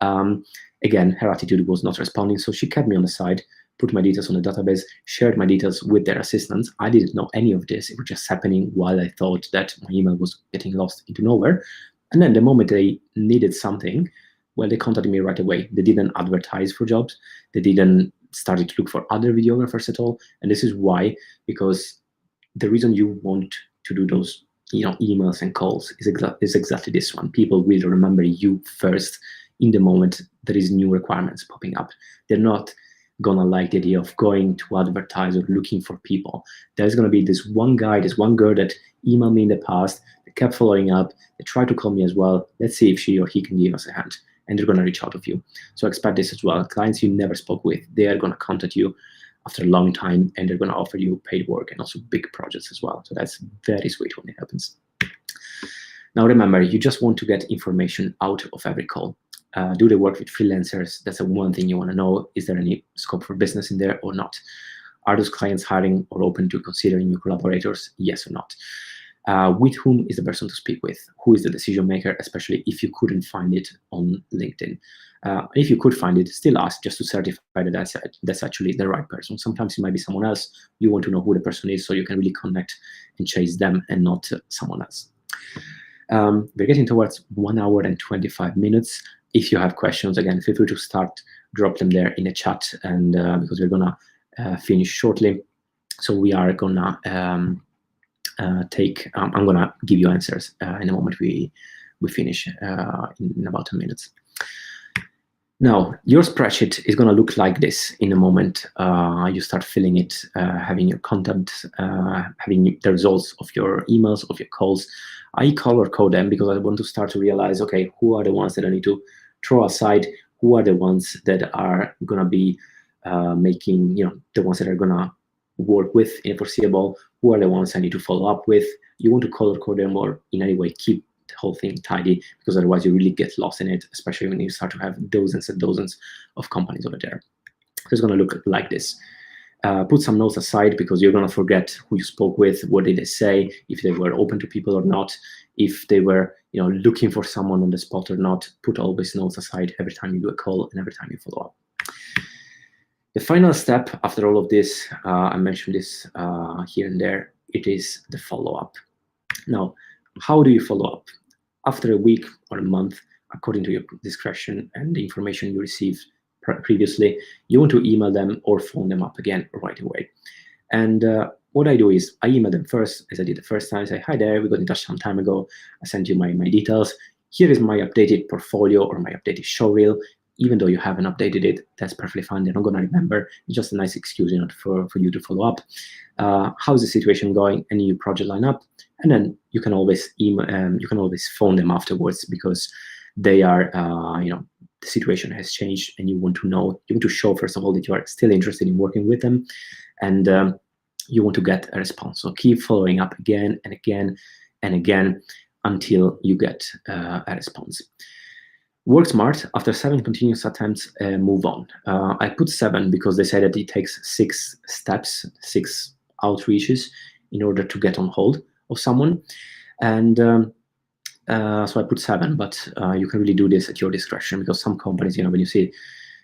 Again, her attitude was not responding, so she kept me on the side, put my details on the database, shared my details with their assistants. I didn't know any of this, it was just happening while I thought that my email was getting lost into nowhere. And then the moment they needed something, well, they contacted me right away. They didn't advertise for jobs. They didn't start to look for other videographers at all. And this is why, because the reason you want to do those emails and calls is exactly this one. People will remember you first in the moment there is new requirements popping up. They're not gonna like the idea of going to advertise or looking for people. There's gonna be this one guy, this one girl that emailed me in the past, they kept following up, they tried to call me as well. Let's see if she or he can give us a hand. And they're going to reach out of you. So expect this as well. Clients you never spoke with, they are going to contact you after a long time, and they're going to offer you paid work and also big projects as well. So that's very sweet when it happens. Now remember, you just want to get information out of every call. Do they work with freelancers? That's the one thing you want to know. Is there any scope for business in there or not? Are those clients hiring or open to considering new collaborators? Yes or not? With whom is the person to speak with? Who is the decision maker, especially if you couldn't find it on LinkedIn? If you could find it, still ask just to certify that that's actually the right person. Sometimes it might be someone else. You want to know who the person is so you can really connect and chase them and not someone else. We're getting towards 1 hour and 25 minutes. If you have questions, again, feel free to drop them there in the chat, and because we're gonna finish shortly. So we are gonna I'm gonna give you answers in the moment we finish in about 10 minutes. Now, your spreadsheet is gonna look like this in a moment. You start filling it, having your content, having the results of your emails, of your calls. I color code them because I want to start to realize, okay, who are the ones that I need to throw aside? Who are the ones that are gonna be making, the ones that are gonna work with in foreseeable? Who are the ones I need to follow up with? You want to color code them or in any way keep the whole thing tidy, because otherwise you really get lost in it, especially when you start to have dozens and dozens of companies over there. So it's going to look like this. Put some notes aside because you're going to forget who you spoke with, what did they say, if they were open to people or not. if they were looking for someone on the spot or not. Put always notes aside every time you do a call and every time you follow up. The final step after all of this, I mentioned this here and there, it is the follow-up. Now, how do you follow up? After a week or a month, according to your discretion and the information you received previously, you want to email them or phone them up again right away. And what I do is I email them first, as I did the first time. I say, hi there, we got in touch some time ago. I sent you my details. Here is my updated portfolio or my updated showreel. Even though you haven't updated it, that's perfectly fine. They're not going to remember. It's just a nice excuse for you to follow up. How's the situation going? Any new project line up? And then you can always email. You can always phone them afterwards, because they are, the situation has changed, and you want to know. You want to show first of all that you are still interested in working with them, and you want to get a response. So keep following up again and again and again until you get a response. Work smart. After 7 continuous attempts, move on. I put 7 because they say that it takes 6 steps, 6 outreaches in order to get on hold of someone. And so I put 7, but you can really do this at your discretion, because some companies, when you see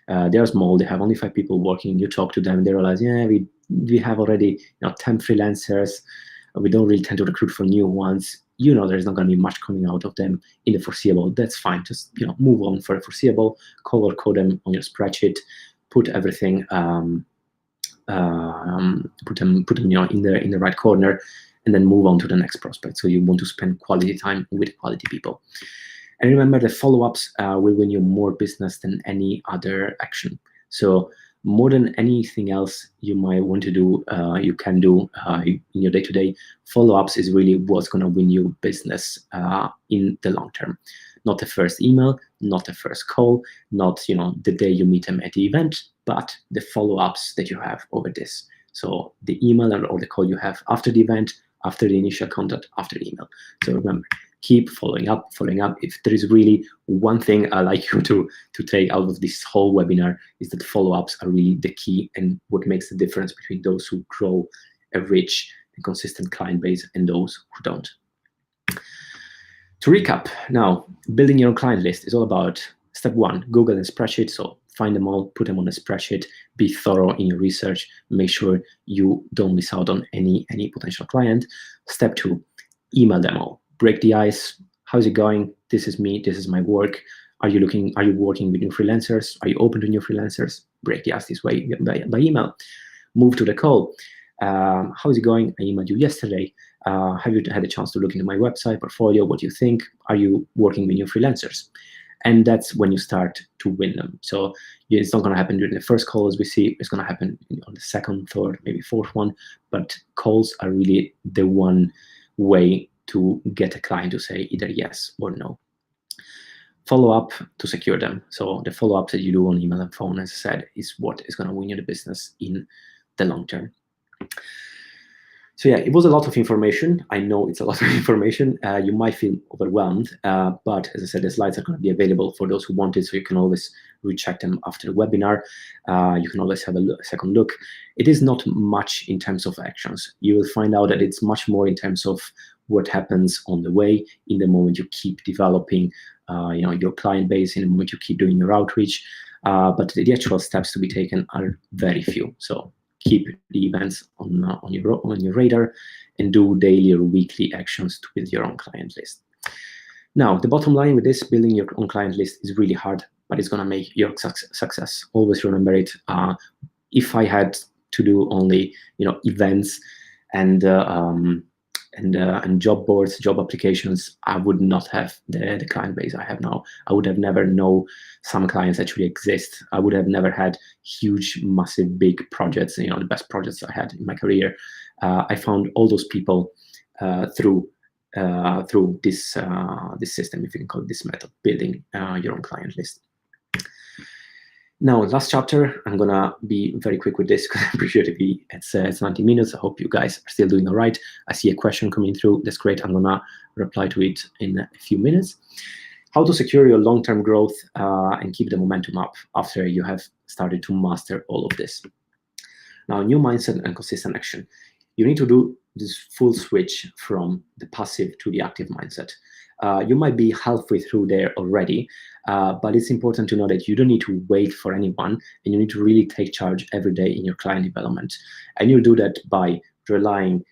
they're small, they have only 5 people working, you talk to them, they realize, yeah, we have already 10 freelancers. We don't really tend to recruit for new ones. There's not going to be much coming out of them in the foreseeable. That's fine. Just move on for the foreseeable. Color code them on your spreadsheet. Put everything. Put them in the right corner, and then move on to the next prospect. So you want to spend quality time with quality people. And remember, the follow-ups will win you more business than any other action. So more than anything else you might want to do, you can do in your day-to-day, follow-ups is really what's going to win you business in the long term. Not the first email, not the first call, not the day you meet them at the event, but the follow-ups that you have over this. So the email or the call you have after the event, after the initial contact, after the email. So remember, keep following up. If there is really one thing I like you to take out of this whole webinar, is that follow-ups are really the key and what makes the difference between those who grow a rich and consistent client base and those who don't. To recap, now, building your own client list is all about step 1, Google and spreadsheet. So find them all, put them on a spreadsheet, be thorough in your research, make sure you don't miss out on any potential client. Step 2, email them all. Break the ice. How's it going? This is me. This is my work. Are you working with new freelancers? Are you open to new freelancers? Break the ice this way by email. Move to the call. How's it going? I emailed you yesterday. Have you had a chance to look into my website, portfolio? What do you think? Are you working with new freelancers? And that's when you start to win them. So it's not going to happen during the first call, as we see. It's going to happen on the second, third, maybe fourth one. But calls are really the one way to get a client to say either yes or no. Follow up to secure them. So the follow-ups that you do on email and phone, as I said, is what is going to win you the business in the long term. So yeah, it was a lot of information. I know it's a lot of information. You might feel overwhelmed, but as I said, the slides are going to be available for those who want it, so you can always recheck them after the webinar. You can always have a second look. It is not much in terms of actions. You will find out that it's much more in terms of what happens on the way, in the moment you keep developing your client base, in the moment you keep doing your outreach. But the actual steps to be taken are very few. So keep the events on your radar and do daily or weekly actions to build your own client list. Now, the bottom line with this, building your own client list is really hard, but it's going to make your success. Always remember it. If I had to do only events and job boards, job applications, I would not have the client base I have now. I would have never known some clients actually exist. I would have never had huge, massive, big projects, the best projects I had in my career. I found all those people through this system, if you can call it this method, building your own client list. Now, last chapter, I'm gonna be very quick with this because I'm pretty sure it's 90 minutes. I hope you guys are still doing all right. I see a question coming through. That's great. I'm gonna reply to it in a few minutes. How to secure your long-term growth and keep the momentum up after you have started to master all of this. Now, new mindset and consistent action. you need to do this full switch from the passive to the active mindset. You might be halfway through there already, but it's important to know that you don't need to wait for anyone, and you need to really take charge every day in your client development. And you'll do that by relying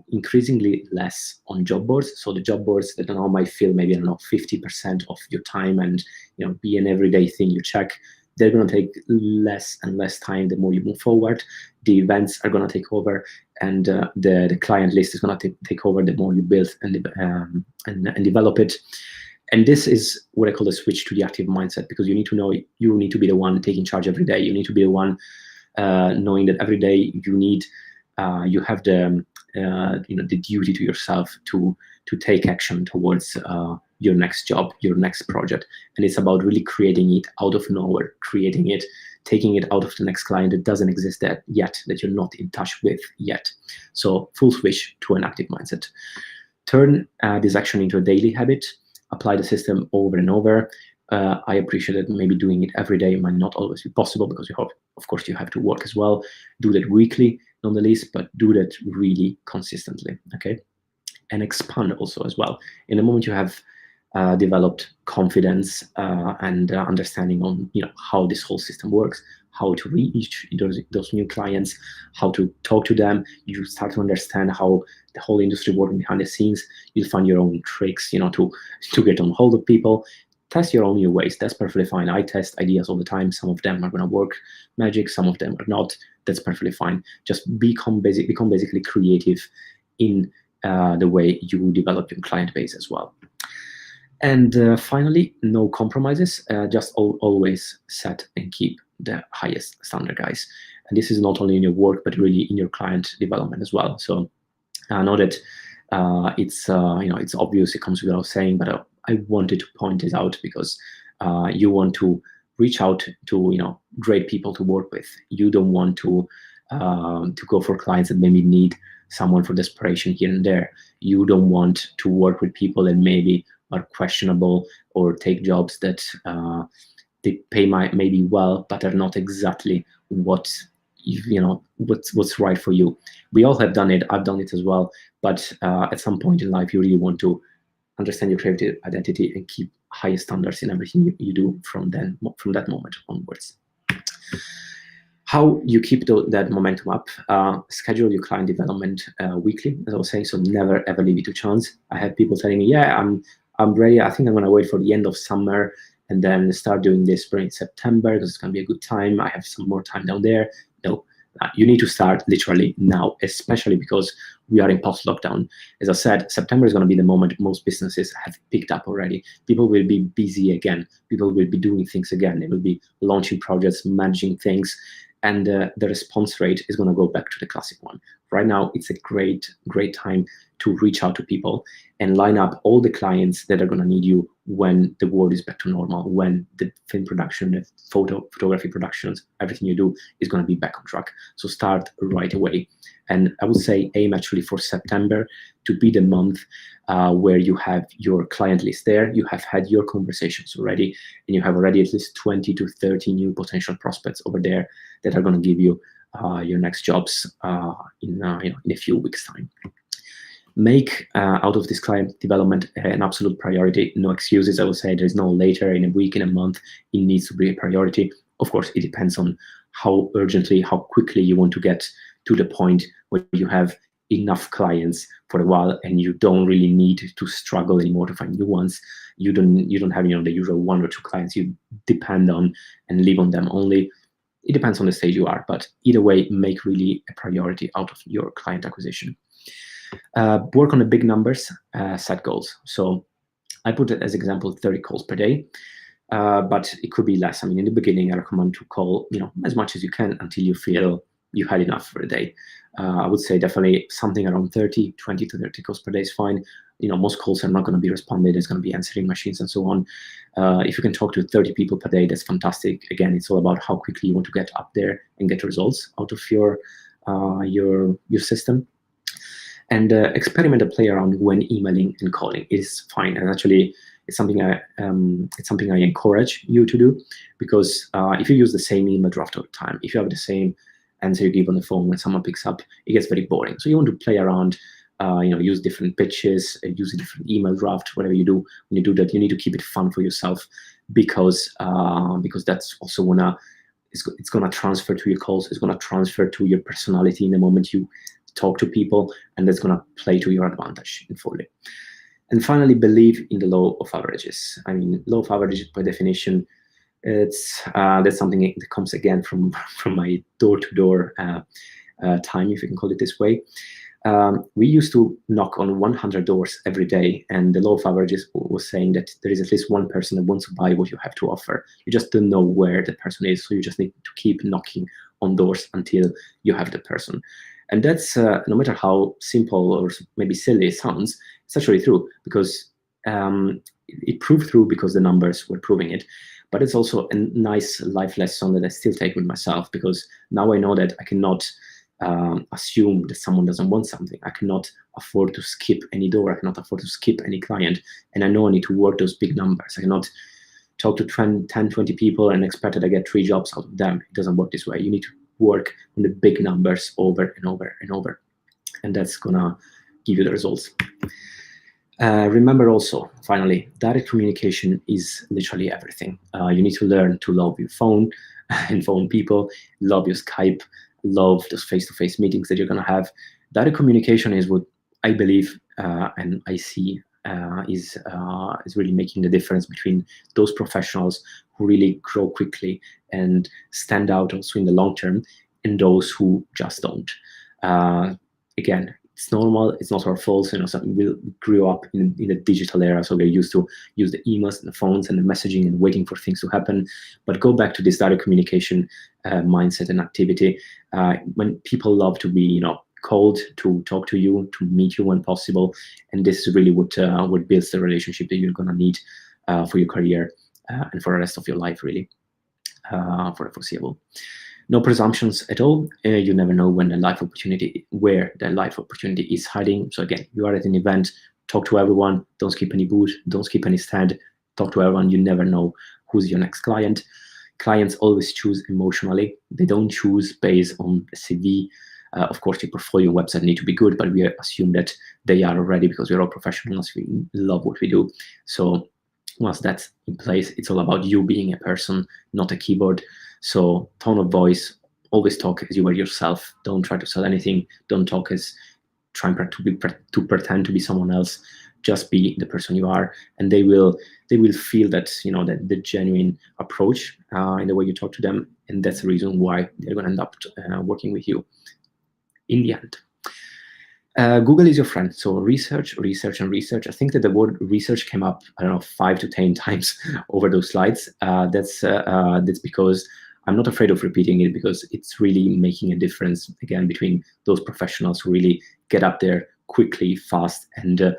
increasingly less on job boards. So the job boards that now might fill maybe, I don't know, 50% of your time and be an everyday thing you check, they're going to take less and less time the more you move forward. The events are going to take over, and the client list is going to take over the more you build and develop it. And this is what I call the switch to the active mindset, because you need to know you need to be the one taking charge every day. You need to be the one knowing that every day you have the the duty to yourself to take action towards your next job, your next project. And it's about really creating it out of nowhere, creating it, taking it out of the next client that doesn't exist yet, that you're not in touch with yet. So full switch to an active mindset. Turn this action into a daily habit. Apply the system over and over. I appreciate that maybe doing it every day might not always be possible, because of course you have to work as well. Do that weekly, not the least, but do that really consistently, okay? And expand also as well. In the moment you have developed confidence and understanding on how this whole system works, how to reach those new clients, how to talk to them, you start to understand how the whole industry works behind the scenes. You'll find your own tricks, to get on hold of people. Test your own new ways. That's perfectly fine. I test ideas all the time. Some of them are going to work magic, some of them are not. That's perfectly fine. Just become basically creative in the way you develop your client base as well. And finally, no compromises. Just always set and keep the highest standard, guys. And this is not only in your work, but really in your client development as well. So I know that it's obvious, it comes without saying, but I wanted to point it out because you want to reach out to great people to work with. You don't want to go for clients that maybe need someone for desperation here and there. You don't want to work with people that maybe are questionable or take jobs that they pay maybe well, but are not exactly what's right for you. We all have done it. I've done it as well. But at some point in life, you really want to understand your creative identity and keep high standards in everything you do from that moment onwards. How you keep that momentum up? Schedule your client development weekly, as I was saying. So never ever leave it to chance. I have people telling me, "Yeah, I'm ready. I think I'm going to wait for the end of summer and then start doing this spring, September, because it's going to be a good time. I have some more time down there." No, you need to start literally now, especially because we are in post-lockdown. As I said, September is going to be the moment most businesses have picked up already. People will be busy again. People will be doing things again. They will be launching projects, managing things, and the response rate is going to go back to the classic one. Right now, it's a great time to reach out to people and line up all the clients that are going to need you when the world is back to normal, when the film production, the photography productions, everything you do is going to be back on track. So start right away. And I would say aim actually for September to be the month where you have your client list there, you have had your conversations already, and you have already at least 20 to 30 new potential prospects over there that are going to give you your next jobs in a few weeks' time. Make out of this client development an absolute priority. No excuses. I would say there's no later, in a week, in a month. It needs to be a priority. Of course, it depends on how urgently, how quickly you want to get to the point where you have enough clients for a while and you don't really need to struggle anymore to find new ones. You don't have the usual 1 or 2 clients you depend on and live on them only. It depends on the stage you are, but either way, make really a priority out of your client acquisition. Work on the big numbers, set goals. So I put it as example 30 calls per day, but it could be less. I mean, in the beginning, I recommend to call as much as you can until you feel you had enough for a day. I would say definitely something around 20 to 30 calls per day is fine. Most calls are not going to be responded. There's going to be answering machines and so on. If you can talk to 30 people per day, that's fantastic. Again, it's all about how quickly you want to get up there and get results out of your system. And experiment and play around when emailing and calling is fine. And actually, it's something I encourage you to do, because if you use the same email draft all the time, if you have the same answer you give on the phone when someone picks up, it gets very boring. So you want to play around, use different pitches, use a different email draft, whatever you do. When you do that, you need to keep it fun for yourself, because that's also it's gonna transfer to your calls. It's gonna transfer to your personality in the moment you talk to people, and that's gonna play to your advantage in fully. And finally, believe in the law of averages. I mean, law of averages by definition, that's something that comes again from my door-to-door time, if you can call it this way. We used to knock on 100 doors every day, and the law of averages was saying that there is at least one person that wants to buy what you have to offer. You just don't know where the person is, so you just need to keep knocking on doors until you have the person. And that's, no matter how simple or maybe silly it sounds, it's actually true, because it proved true because the numbers were proving it. But it's also a nice life lesson that I still take with myself, because now I know that I cannot assume that someone doesn't want something. I cannot afford to skip any door. I cannot afford to skip any client. And I know I need to work those big numbers. I cannot talk to 10, 20 people and expect that I get 3 jobs out of them. It doesn't work this way. You need to work on the big numbers over and over and over. And that's gonna give you the results. Remember also, finally, direct communication is literally everything. You need to learn to love your phone and phone people, love your Skype, love those face-to-face meetings that you're gonna have. Direct communication is what I believe and I see is really making the difference between those professionals who really grow quickly and stand out also in the long term, and those who just don't. Again, it's normal. It's not our fault. We grew up in a digital era, so we're used to use the emails and the phones and the messaging and waiting for things to happen. But go back to this direct communication mindset and activity. When people love to be, called, to talk to you, to meet you when possible, and this is really what builds the relationship that you're gonna need for your career and for the rest of your life, really, for the foreseeable. No presumptions at all. You never know where the life opportunity is hiding. So again, you are at an event, talk to everyone, don't skip any booth, don't skip any stand, talk to everyone. You never know who's your next client. Clients always choose emotionally. They don't choose based on a CV. Of course, your portfolio website need to be good, but we assume that they are already, because we're all professionals, we love what we do. So once that's in place, it's all about you being a person, not a keyboard. So tone of voice, always talk as you are yourself. Don't try to sell anything. Don't talk as trying to pretend to be someone else. Just be the person you are, and they will feel that, that the genuine approach in the way you talk to them, and that's the reason why they're going to end up working with you in the end. Google is your friend. So research, research, and research. I think that the word research came up, I don't know, 5 to 10 times over those slides. That's because I'm not afraid of repeating it, because it's really making a difference, again, between those professionals who really get up there quickly, fast, and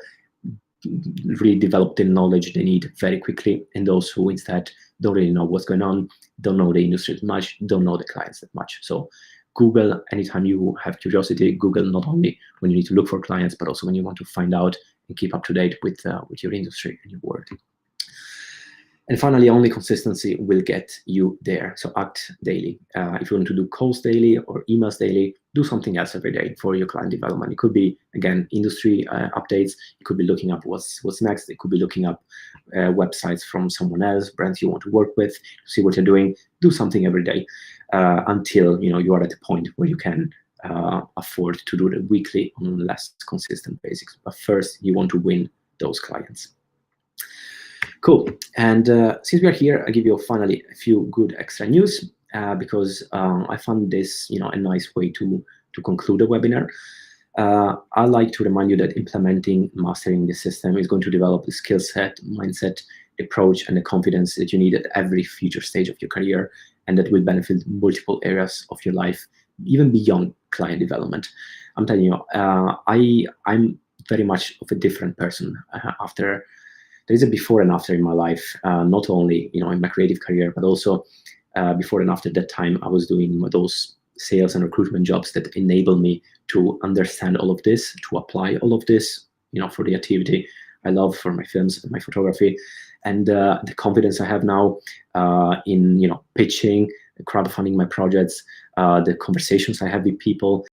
really develop the knowledge they need very quickly, and those who instead don't really know what's going on, don't know the industry that much, don't know the clients that much. So Google, anytime you have curiosity, Google not only when you need to look for clients, but also when you want to find out and keep up to date with your industry and your work. And finally, only consistency will get you there. So act daily. If you want to do calls daily or emails daily, do something else every day for your client development. It could be, again, industry updates. It could be looking up what's next. It could be looking up websites from someone else, brands you want to work with, to see what you're doing. Do something every day until you are at the point where you can afford to do it weekly on a less consistent basis. But first, you want to win those clients. Cool. And since we are here, I'll give you finally a few good extra news because I found this, a nice way to conclude the webinar. I like to remind you that implementing, mastering the system is going to develop the skill set, mindset, approach, and the confidence that you need at every future stage of your career, and that will benefit multiple areas of your life, even beyond client development. I'm telling you, I'm very much of a different person after. There is a before and after in my life, not only in my creative career, but also before and after that time I was doing those sales and recruitment jobs that enable me to understand all of this, to apply all of this, for the activity I love, for my films and my photography, and the confidence I have now in pitching, crowdfunding my projects, the conversations I have with people,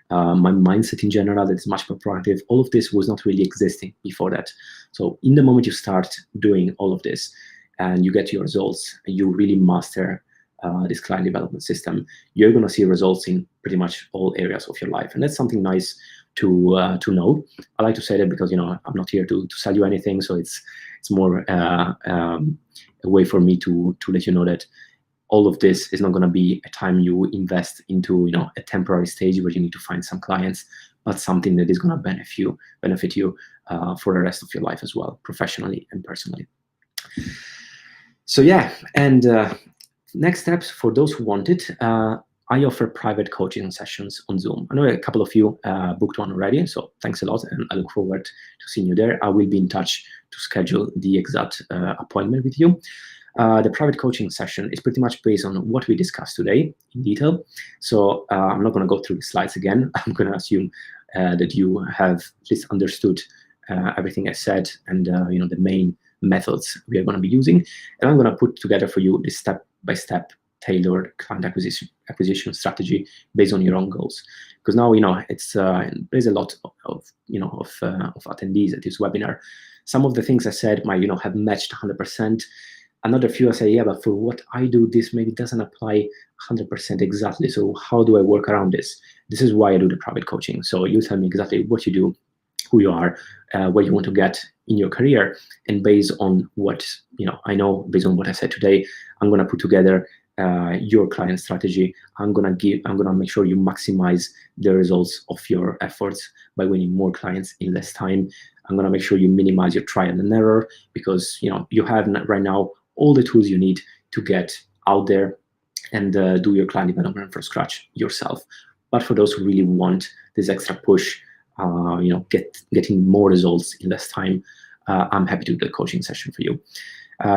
my mindset in general that is much more proactive. All of this was not really existing before that. So in the moment you start doing all of this and you get your results, and you really master this client development system, you're going to see results in pretty much all areas of your life. And that's something nice to know. I like to say that because, you know, I'm not here to sell you anything. So it's more a way for me to let you know that all of this is not going to be a time you invest into, you know, a temporary stage where you need to find some clients, but something that is going to benefit you for the rest of your life as well, professionally and personally. So yeah, and next steps for those who want it. I offer private coaching sessions on Zoom. I know a couple of you booked one already, so thanks a lot, and I look forward to seeing you there. I will be in touch to schedule the exact appointment with you. The private coaching session is pretty much based on what we discussed today in detail. So I'm not going to go through the slides again. I'm going to assume that you have at least understood everything I said and you know, the main methods we are going to be using. And I'm going to put together for you this step-by-step tailored client acquisition strategy based on your own goals. Because now, you know, it's there's a lot of attendees at this webinar. Some of the things I said might, you know, have matched 100%. Another few I say, yeah, but for what I do, this maybe doesn't apply 100% exactly. So how do I work around this? This is why I do the private coaching. So you tell me exactly what you do, who you are, where you want to get in your career, and based on what, you know, I know, based on what I said today, I'm going to put together your client strategy. I'm going to make sure you maximize the results of your efforts by winning more clients in less time. I'm going to make sure you minimize your trial and error, because, you know, you have right now all the tools you need to get out there and do your client development from scratch yourself. But for those who really want this extra push, you know, getting more results in less time, I'm happy to do the coaching session for you.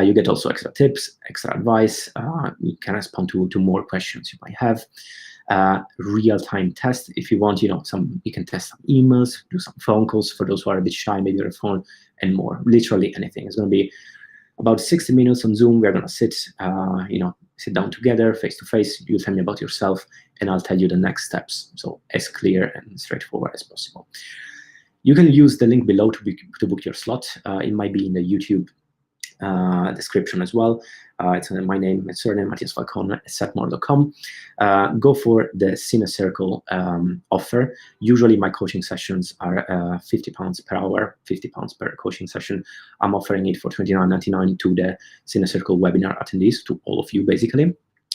You get also extra tips, extra advice. You can respond to more questions you might have. Real-time test if you want. You know, you can test some emails, do some phone calls for those who are a bit shy, maybe on a phone, and more. Literally anything. It's going to be about 60 minutes on Zoom. We're going to sit down together, face to face. You tell me about yourself, and I'll tell you the next steps. So as clear and straightforward as possible. You can use the link below to book your slot. It might be in the YouTube description as well. It's my name, my surname, Matthias Falcone at setmore.com. Go for the Cinecircle offer. Usually my coaching sessions are £50 per hour, £50 per coaching session. I'm offering it for $29.99 to the Cinecircle webinar attendees, to all of you basically.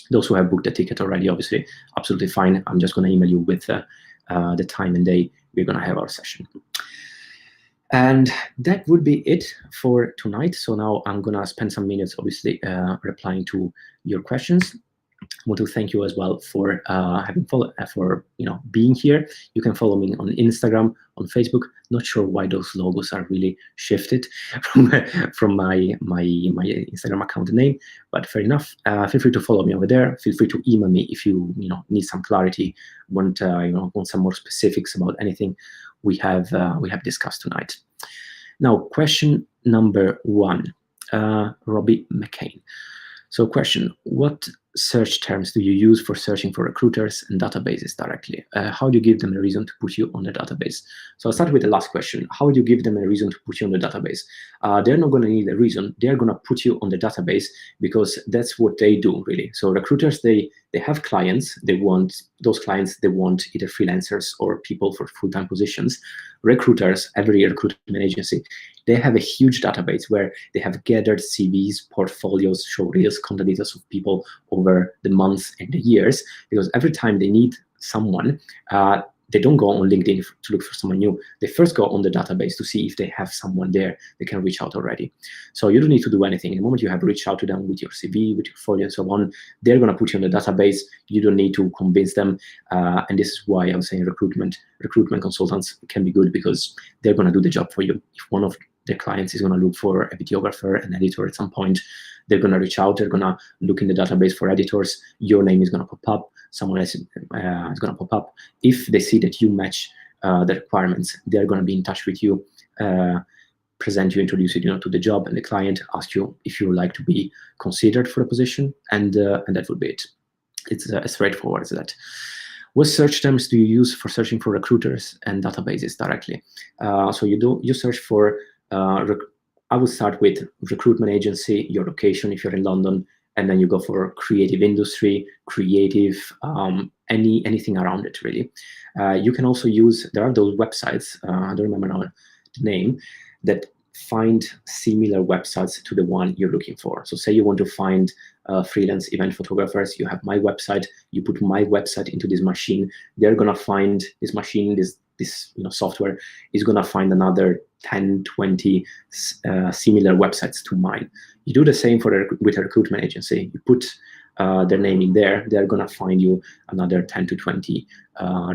Those who have booked the ticket already, obviously, absolutely fine. I'm just going to email you with the time and day we're going to have our session. And that would be it for tonight. So now I'm going to spend some minutes, obviously, replying to your questions. I want to thank you as well for being here. You can follow me on Instagram, on Facebook. Not sure why those logos are really shifted from my Instagram account name, but fair enough. Feel free to follow me over there. Feel free to email me if you need some clarity, want some more specifics about anything we have discussed tonight. Now, question number 1, Robbie McCain. So question, what search terms do you use for searching for recruiters and databases directly? How do you give them a reason to put you on the database? So I'll start with the last question. How would you give them a reason to put you on the database? They're not going to need a reason. They're going to put you on the database because that's what they do, really. So recruiters, they have clients. They want either freelancers or people for full-time positions. Recruiters, every recruitment agency, they have a huge database where they have gathered CVs, portfolios, showreels, contact details of people over the months and the years, because every time they need someone, they don't go on LinkedIn to look for someone new. They first go on the database to see if they have someone there they can reach out already. So you don't need to do anything. The moment you have reached out to them with your CV, with your portfolio and so on, they're going to put you on the database. You don't need to convince them. And this is why I'm saying recruitment consultants can be good, because they're going to do the job for you. If one of their clients is going to look for a videographer, an editor at some point, they're going to reach out. They're going to look in the database for editors. Your name is going to pop up. Someone else is going to pop up. If they see that you match the requirements, they're going to be in touch with you present you, introduce you, to the job, and the client asks you if you would like to be considered for a position, and that would be it. It's as straightforward as that. What search terms do you use for searching for recruiters and databases directly? So you search for, I would start with recruitment agency, your location if you're in London, and then you go for creative industry, creative, anything around it really. You can also use, there are those websites, I don't remember now the name, that find similar websites to the one you're looking for. So say you want to find freelance event photographers, you have my website, you put my website into this machine, they're gonna find this machine, this software is gonna find another 10, 20 similar websites to mine. You do the same with a recruitment agency. You put their name in there, they're gonna find you another 10 to 20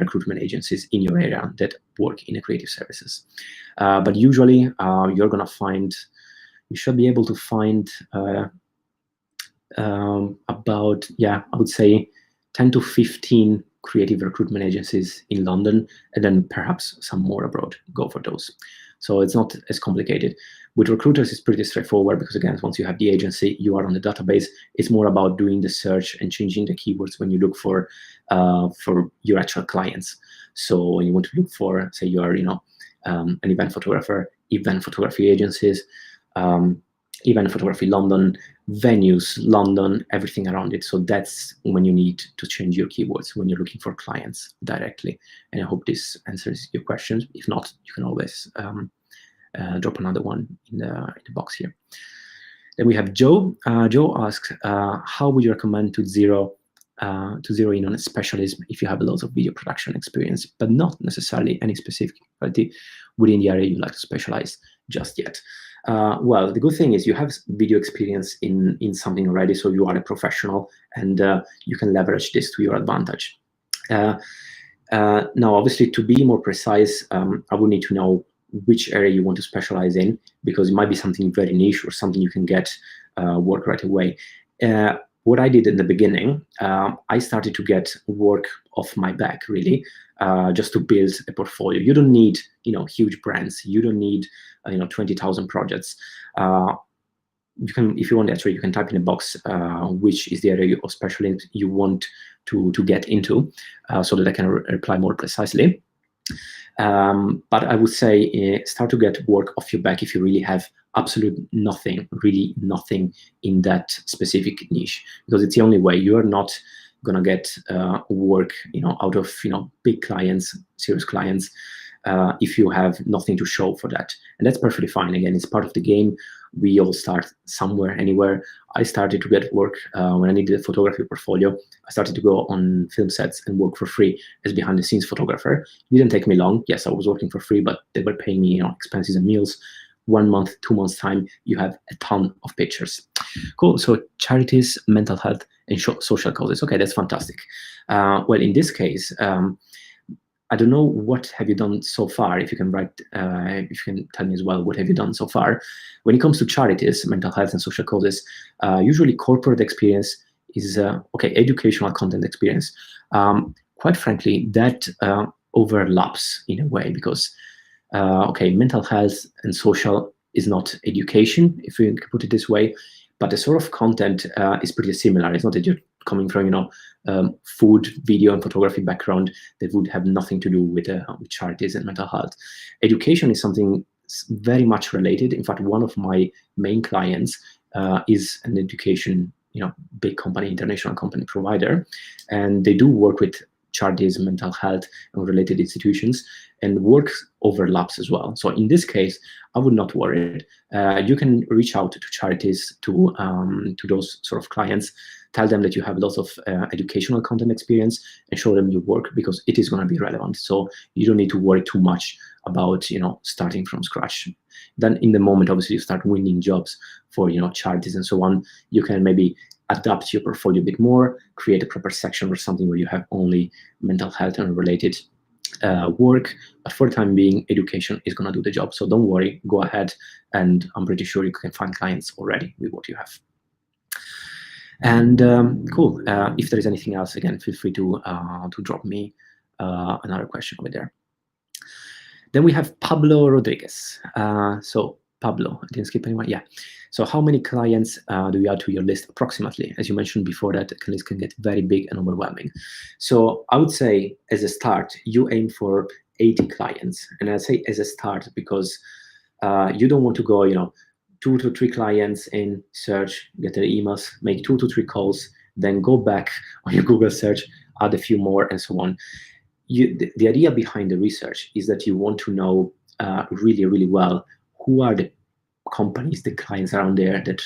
recruitment agencies in your area that work in the creative services. But usually you're gonna find, you should be able to find about, I would say 10 to 15 creative recruitment agencies in London, and then perhaps some more abroad. Go for those. So it's not as complicated. With recruiters, it's pretty straightforward because, again, once you have the agency, you are on the database. It's more about doing the search and changing the keywords when you look for your actual clients. So when you want to look for, say, you are, an event photographer, event photography agencies, event photography London, venues London, everything around it. So that's when you need to change your keywords when you're looking for clients directly. And I hope this answers your questions. If not, you can always drop another one in the box here. Then we have Joe. Joe asks, how would you recommend to zero in on a specialism if you have lots of video production experience, but not necessarily any specific quality within the area you'd like to specialize just yet? Well, the good thing is you have video experience in something already, so you are a professional, and you can leverage this to your advantage. Now, obviously, to be more precise, I would need to know which area you want to specialize in, because it might be something very niche or something you can get work right away. What I did in the beginning, I started to get work off my back, really, just to build a portfolio. You don't need, huge brands. You don't need, 20,000 projects. You can, if you want, actually, you can type in a box which is the area of specialism you want to get into, so that I can reply more precisely. But I would say start to get work off your back if you really have really nothing in that specific niche, because it's the only way. You are not gonna get work, out of big clients, serious clients, if you have nothing to show for that. And that's perfectly fine. Again, it's part of the game. We all start somewhere, anywhere. I started to get work when I needed a photography portfolio. I started to go on film sets and work for free as behind-the-scenes photographer. It didn't take me long. Yes, I was working for free, but they were paying me, expenses and meals. 1 month, 2 months time, you have a ton of pictures. Cool. So charities, mental health, and social causes. Okay, that's fantastic. Well, in this case, I don't know, what have you done so far? If you can write, if you can tell me as well, what have you done so far? When it comes to charities, mental health and social causes, usually corporate experience is, okay, educational content experience. Quite frankly, that overlaps in a way, because, okay, mental health and social is not education, if you can put it this way, but the sort of content is pretty similar. It's not that you're coming from, food, video, and photography background that would have nothing to do with charities and mental health. Education is something very much related. In fact, one of my main clients is an education, big company, international company provider, and they do work with charities, mental health, and related institutions, and work overlaps as well. So in this case, I would not worry. You can reach out to charities, to those sort of clients, tell them that you have lots of educational content experience, and show them your work, because it is going to be relevant. So you don't need to worry too much about starting from scratch. Then in the moment, obviously, you start winning jobs for charities and so on, you can maybe adapt your portfolio a bit more, create a proper section or something where you have only mental health and related work. But for the time being, education is going to do the job. So don't worry, go ahead, and I'm pretty sure you can find clients already with what you have. And cool. If there is anything else, again, feel free to drop me another question over there. Then we have Pablo Rodriguez. So Pablo, I didn't skip anyone. Yeah. So how many clients do you add to your list approximately? As you mentioned before, that list can get very big and overwhelming. So I would say as a start, you aim for 80 clients. And I say as a start because you don't want to go, 2 to 3 clients in search, get their emails, make 2 to 3 calls, then go back on your Google search, add a few more, and so on. The idea behind the research is that you want to know really, really well who are the companies, the clients around there that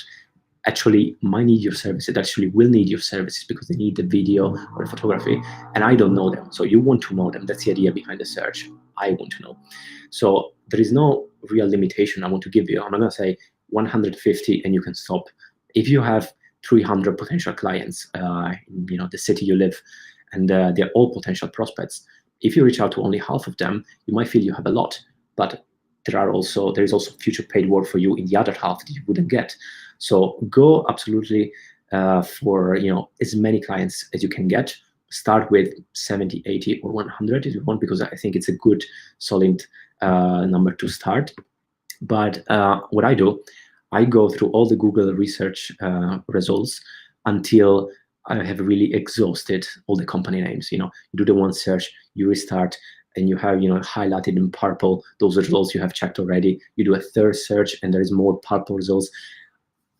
actually might need your services, that actually will need your services because they need the video or photography, and I don't know them. So you want to know them. That's the idea behind the search. I want to know. So there is no real limitation I want to give you. I'm not going to say 150 and you can stop. If you have 300 potential clients in the city you live, and they're all potential prospects, if you reach out to only half of them, you might feel you have a lot, but there is also future paid work for you in the other half that you wouldn't get. So go absolutely for as many clients as you can get. Start with 70, 80, or 100 if you want, because I think it's a good solid number to start. But what I do, I go through all the Google research results until I have really exhausted all the company names. You do the one search, you restart, and you have highlighted in purple those results you have checked already. You do a third search, and there is more purple results.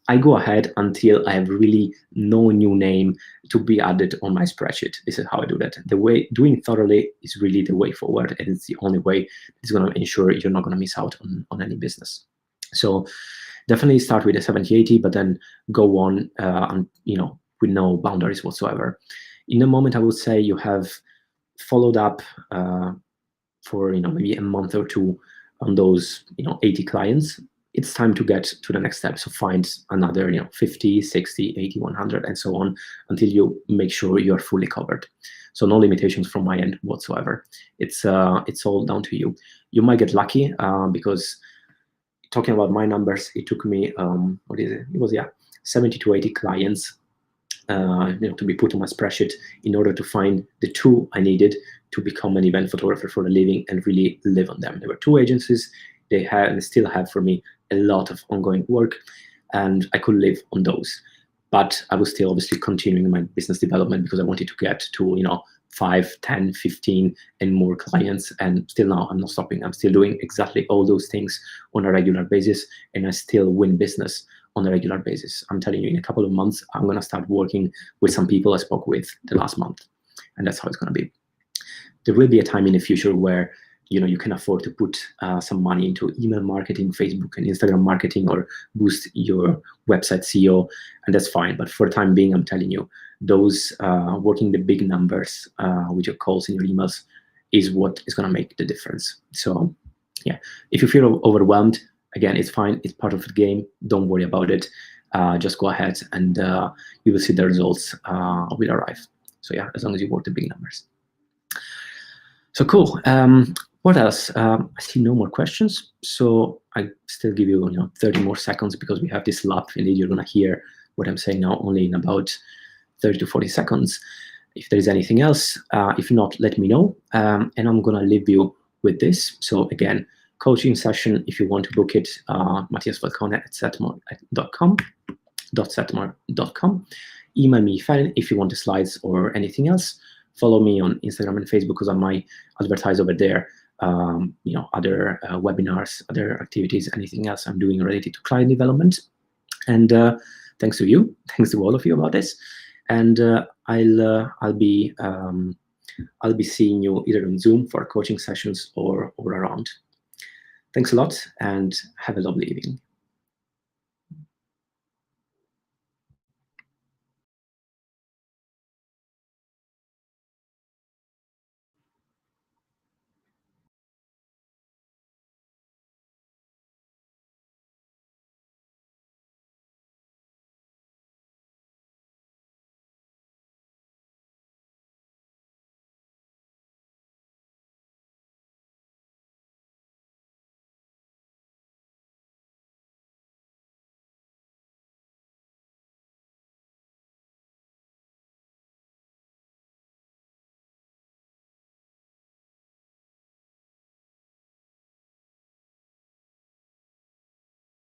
I go ahead until I have really no new name to be added on my spreadsheet. This is how I do that. The way doing thoroughly is really the way forward, and it's the only way that's going to ensure you're not going to miss out on any business. So definitely start with a 70, 80, but then go on with no boundaries whatsoever. In the moment, I would say you have followed up for maybe a month or two on those 80 clients. It's time to get to the next step. So find another 50, 60, 80, 100, and so on until you make sure you're fully covered. So no limitations from my end whatsoever. It's all down to you. You might get lucky because talking about my numbers, it took me It was 70 to 80 clients to be put on my spreadsheet in order to find the 2 I needed to become an event photographer for a living and really live on them. There were 2 agencies. They had and still have for me a lot of ongoing work, and I could live on those. But I was still obviously continuing my business development because I wanted to get to 5, 10, 15 and more clients. And still now I'm not stopping. I'm still doing exactly all those things on a regular basis, and I still win business on a regular basis. I'm telling you, in a couple of months, I'm going to start working with some people I spoke with the last month, and that's how it's going to be. There will be a time in the future where you can afford to put some money into email marketing, Facebook and Instagram marketing, or boost your website SEO, and that's fine. But for the time being, I'm telling you, those working the big numbers with your calls and your emails is what is going to make the difference. So yeah, if you feel overwhelmed, again, it's fine. It's part of the game. Don't worry about it. Just go ahead and you will see the results will arrive. So yeah, as long as you work the big numbers. So cool. What else? I see no more questions. So I still give you 30 more seconds because we have this lap. Indeed, you're going to hear what I'm saying now only in about 30 to 40 seconds. If there is anything else, if not, let me know. And I'm going to leave you with this. So again, coaching session, if you want to book it, matthiasfalcone@setmar.com. Email me if you want the slides or anything else. Follow me on Instagram and Facebook because I might advertise over there, other webinars, other activities, anything else I'm doing related to client development. And thanks to you, thanks to all of you about this. And I'll be seeing you either on Zoom for coaching sessions or around. Thanks a lot and have a lovely evening.